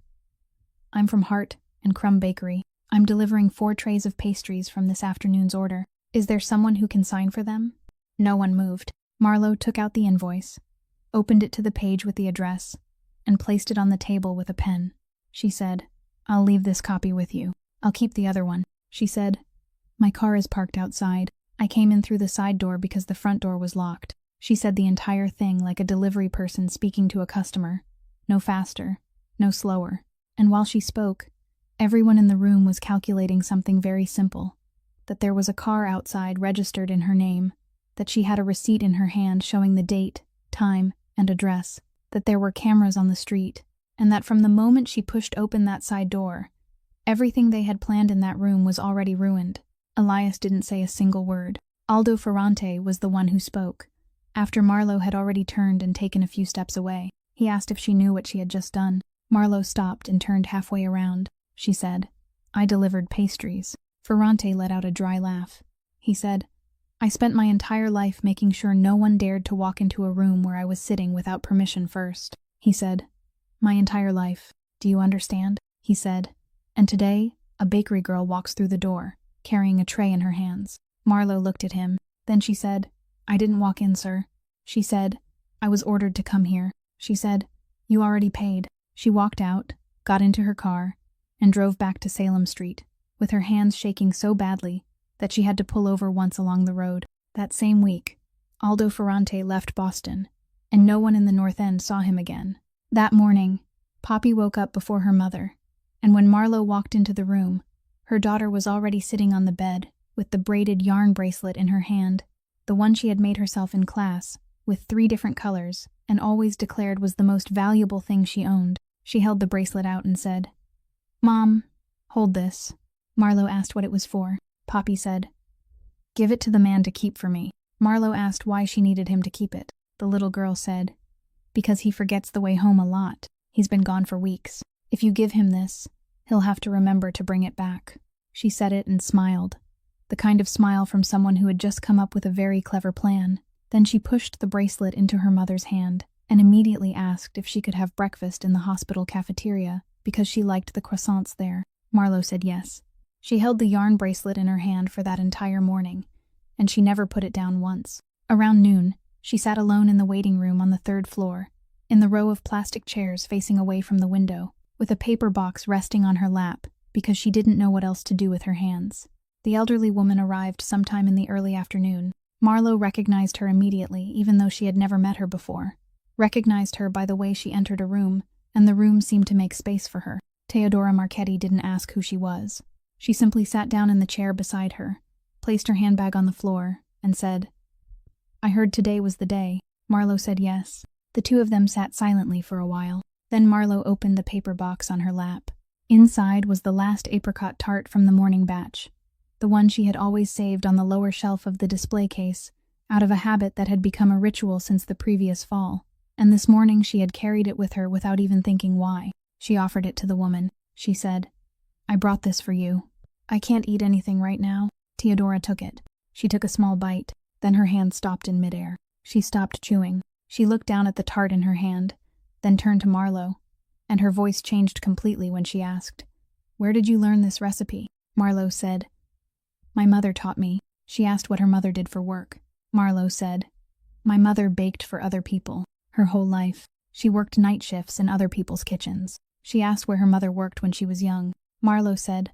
"I'm from Hart and Crumb Bakery. I'm delivering 4 trays of pastries from this afternoon's order. Is there someone who can sign for them?" No one moved. Marlo took out the invoice, opened it to the page with the address, and placed it on the table with a pen. She said, "I'll leave this copy with you. I'll keep the other one." She said, "My car is parked outside. I came in through the side door because the front door was locked." She said the entire thing like a delivery person speaking to a customer, no faster, no slower. And while she spoke, everyone in the room was calculating something very simple, that there was a car outside registered in her name, that she had a receipt in her hand showing the date, time, and address, that there were cameras on the street, and that from the moment she pushed open that side door, everything they had planned in that room was already ruined. Elias didn't say a single word. Aldo Ferrante was the one who spoke. After Marlo had already turned and taken a few steps away, he asked if she knew what she had just done. Marlo stopped and turned halfway around. She said, "I delivered pastries." Ferrante let out a dry laugh. He said, "I spent my entire life making sure no one dared to walk into a room where I was sitting without permission first." He said, "My entire life. Do you understand?" He said, "And today, a bakery girl walks through the door, carrying a tray in her hands." Marlo looked at him. Then she said, "I didn't walk in, sir." She said, "I was ordered to come here." She said, "You already paid." She walked out, got into her car, and drove back to Salem Street, with her hands shaking so badly that she had to pull over once along the road. That same week, Aldo Ferrante left Boston, and no one in the North End saw him again. That morning, Poppy woke up before her mother, and when Marlo walked into the room, her daughter was already sitting on the bed with the braided yarn bracelet in her hand, the one she had made herself in class, with 3 different colors, and always declared was the most valuable thing she owned. She held the bracelet out and said, "Mom, Hold this. Marlo asked what it was for. Poppy said, "Give it to the man to keep for me." Marlo asked why she needed him to keep it. The little girl said, "Because he forgets the way home a lot. He's been gone for weeks. If you give him this, he'll have to remember to bring it back." She said it and smiled, the kind of smile from someone who had just come up with a very clever plan. Then she pushed the bracelet into her mother's hand and immediately asked if she could have breakfast in the hospital cafeteria because she liked the croissants there. Marlo said yes. She held the yarn bracelet in her hand for that entire morning, and she never put it down once. Around noon, she sat alone in the waiting room on the 3rd floor, in the row of plastic chairs facing away from the window, with a paper box resting on her lap because she didn't know what else to do with her hands. The elderly woman arrived sometime in the early afternoon. Marlo recognized her immediately, even though she had never met her before. Recognized her by the way she entered a room, and the room seemed to make space for her. Teodora Marchetti didn't ask who she was. She simply sat down in the chair beside her, placed her handbag on the floor, and said, "I heard today was the day." Marlo said yes. The two of them sat silently for a while. Then Marlo opened the paper box on her lap. Inside was the last apricot tart from the morning batch, the one she had always saved on the lower shelf of the display case, out of a habit that had become a ritual since the previous fall, and this morning she had carried it with her without even thinking why. She offered it to the woman. She said, "I brought this for you. I can't eat anything right now." Teodora took it. She took a small bite, then her hand stopped in midair. She stopped chewing. She looked down at the tart in her hand, then turned to Marlo, and her voice changed completely when she asked, "Where did you learn this recipe?" Marlo said, "My mother taught me." She asked what her mother did for work. Marlo said, "My mother baked for other people. Her whole life. She worked night shifts in other people's kitchens." She asked where her mother worked when she was young. Marlo said,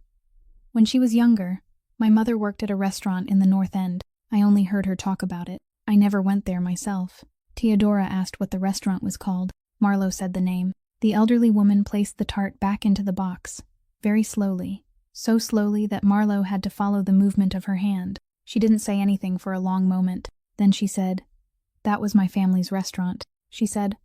"When she was younger, my mother worked at a restaurant in the North End. I only heard her talk about it. I never went there myself." Teodora asked what the restaurant was called. Marlo said the name. The elderly woman placed the tart back into the box, very slowly, so slowly that Marlo had to follow the movement of her hand. She didn't say anything for a long moment. Then she said, "That was my family's restaurant." She said,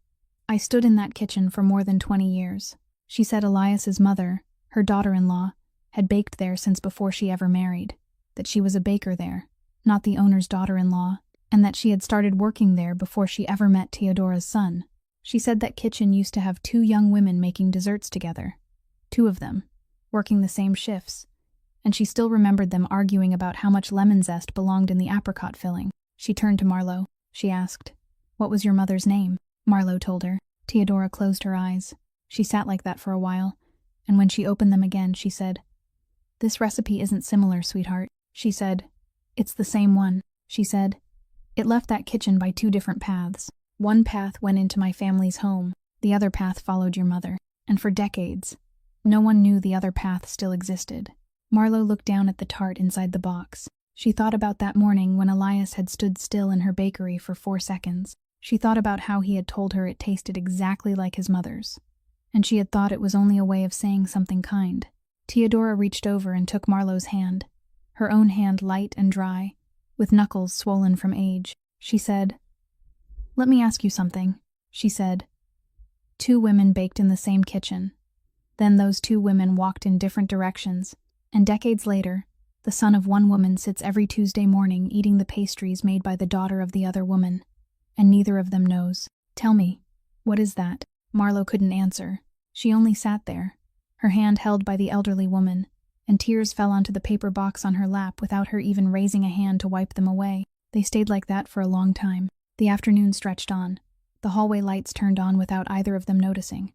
"I stood in that kitchen for more than 20 years. She said Elias's mother, her daughter-in-law, had baked there since before she ever married, that she was a baker there, not the owner's daughter-in-law, and that she had started working there before she ever met Teodora's son. She said that kitchen used to have 2 young women making desserts together, 2 of them, working the same shifts, and she still remembered them arguing about how much lemon zest belonged in the apricot filling." She turned to Marlo. She asked, "What was your mother's name?" Marlo told her. Teodora closed her eyes. She sat like that for a while, and when she opened them again, she said, "This recipe isn't similar, sweetheart." She said, "It's the same one." She said, "It left that kitchen by 2 different paths. One path went into my family's home, the other path followed your mother, and for decades, no one knew the other path still existed." Marlo looked down at the tart inside the box. She thought about that morning when Elias had stood still in her bakery for 4 seconds. She thought about how he had told her it tasted exactly like his mother's, and she had thought it was only a way of saying something kind. Teodora reached over and took Marlo's hand, her own hand light and dry, with knuckles swollen from age. She said, "Let me ask you something," she said. 2 women baked in the same kitchen. Then those 2 women walked in different directions, and decades later, the son of one woman sits every Tuesday morning eating the pastries made by the daughter of the other woman, and neither of them knows. Tell me, what is that?" Marlo couldn't answer. She only sat there, her hand held by the elderly woman, and tears fell onto the paper box on her lap without her even raising a hand to wipe them away. They stayed like that for a long time. The afternoon stretched on. The hallway lights turned on without either of them noticing,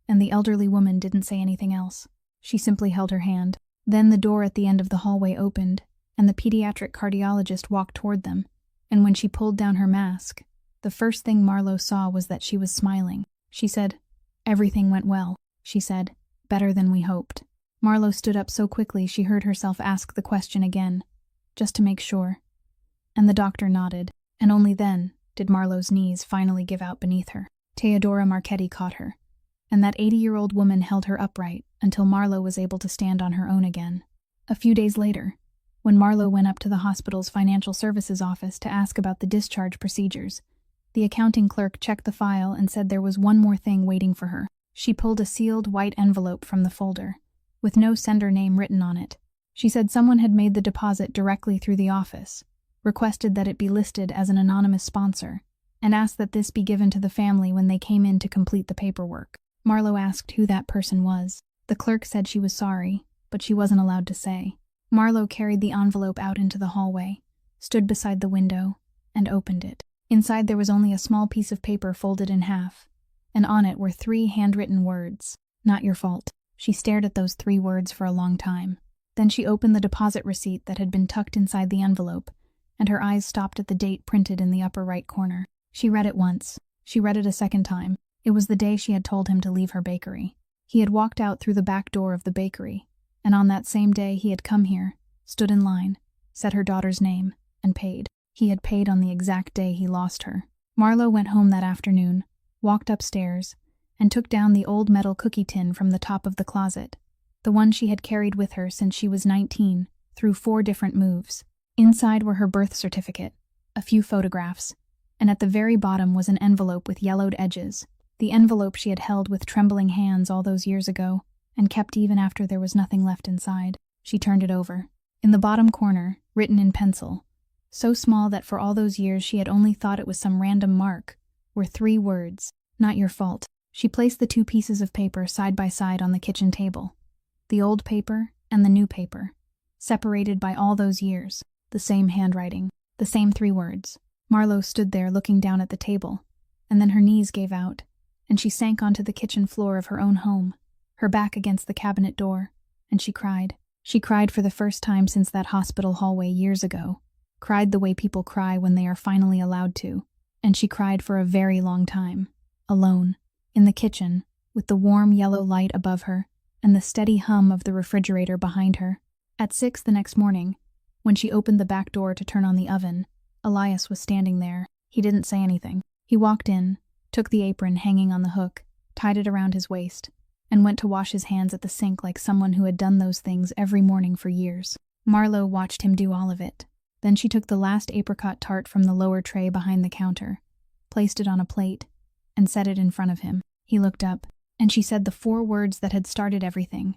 and the elderly woman didn't say anything else. She simply held her hand. Then the door at the end of the hallway opened, and the pediatric cardiologist walked toward them, and when she pulled down her mask, the first thing Marlo saw was that she was smiling. She said, "Everything went well," she said, "better than we hoped." Marlo stood up so quickly she heard herself ask the question again, just to make sure, and the doctor nodded, and only then did Marlo's knees finally give out beneath her. Teodora Marchetti caught her, and that 80-year-old woman held her upright until Marlo was able to stand on her own again. A few days later, when Marlo went up to the hospital's financial services office to ask about the discharge procedures, the accounting clerk checked the file and said there was one more thing waiting for her. She pulled a sealed white envelope from the folder, with no sender name written on it. She said someone had made the deposit directly through the office, requested that it be listed as an anonymous sponsor, and asked that this be given to the family when they came in to complete the paperwork. Marlo asked who that person was. The clerk said she was sorry, but she wasn't allowed to say. Marlo carried the envelope out into the hallway, stood beside the window, and opened it. Inside there was only a small piece of paper folded in half, and on it were 3 handwritten words. Not your fault. She stared at those 3 words for a long time. Then she opened the deposit receipt that had been tucked inside the envelope, and her eyes stopped at the date printed in the upper right corner. She read it once. She read it a second time. It was the day she had told him to leave her bakery. He had walked out through the back door of the bakery, and on that same day he had come here, stood in line, said her daughter's name, and paid. He had paid on the exact day he lost her. Marlo went home that afternoon, walked upstairs, and took down the old metal cookie tin from the top of the closet, the one she had carried with her since she was 19, through 4 different moves. Inside were her birth certificate, a few photographs, and at the very bottom was an envelope with yellowed edges, the envelope she had held with trembling hands all those years ago, and kept even after there was nothing left inside. She turned it over. In the bottom corner, written in pencil, so small that for all those years she had only thought it was some random mark, were 3 words, "Not your fault." She placed the 2 pieces of paper side by side on the kitchen table, the old paper and the new paper, separated by all those years, the same handwriting, the same 3 words. Marlo stood there looking down at the table, and then her knees gave out, and she sank onto the kitchen floor of her own home, her back against the cabinet door, and she cried. She cried for the first time since that hospital hallway years ago, cried the way people cry when they are finally allowed to, and she cried for a very long time, alone, in the kitchen, with the warm yellow light above her and the steady hum of the refrigerator behind her. At 6 the next morning, when she opened the back door to turn on the oven, Elias was standing there. He didn't say anything. He walked in, took the apron hanging on the hook, tied it around his waist, and went to wash his hands at the sink like someone who had done those things every morning for years. Marlo watched him do all of it. Then she took the last apricot tart from the lower tray behind the counter, placed it on a plate, and set it in front of him. He looked up, and she said the 4 words that had started everything,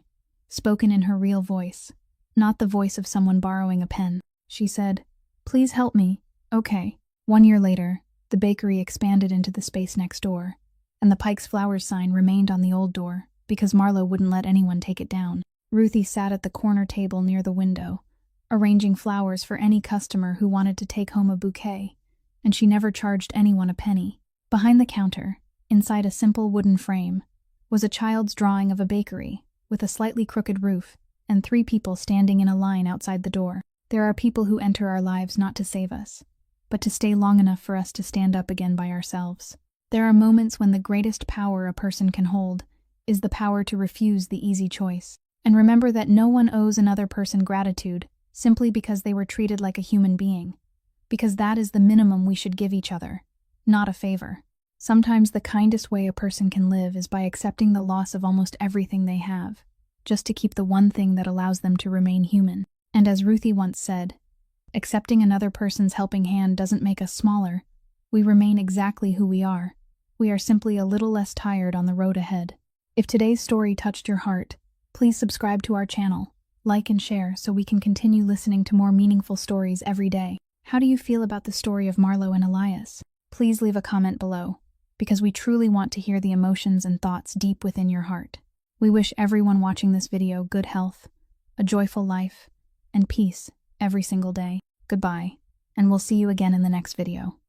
spoken in her real voice, not the voice of someone borrowing a pen. She said, "Please help me." Okay. 1 year later, the bakery expanded into the space next door, and the Pike's Flowers sign remained on the old door because Marlo wouldn't let anyone take it down. Ruthie sat at the corner table near the window, arranging flowers for any customer who wanted to take home a bouquet, and she never charged anyone a penny. Behind the counter, inside a simple wooden frame, was a child's drawing of a bakery with a slightly crooked roof and 3 people standing in a line outside the door. There are people who enter our lives not to save us, but to stay long enough for us to stand up again by ourselves. There are moments when the greatest power a person can hold is the power to refuse the easy choice. And remember that no one owes another person gratitude simply because they were treated like a human being, because that is the minimum we should give each other, not a favor. Sometimes the kindest way a person can live is by accepting the loss of almost everything they have, just to keep the one thing that allows them to remain human. And as Ruthie once said, accepting another person's helping hand doesn't make us smaller. We remain exactly who we are. We are simply a little less tired on the road ahead. If today's story touched your heart, please subscribe to our channel, like and share so we can continue listening to more meaningful stories every day. How do you feel about the story of Marlo and Elias? Please leave a comment below, because we truly want to hear the emotions and thoughts deep within your heart. We wish everyone watching this video good health, a joyful life, and peace every single day. Goodbye, and we'll see you again in the next video.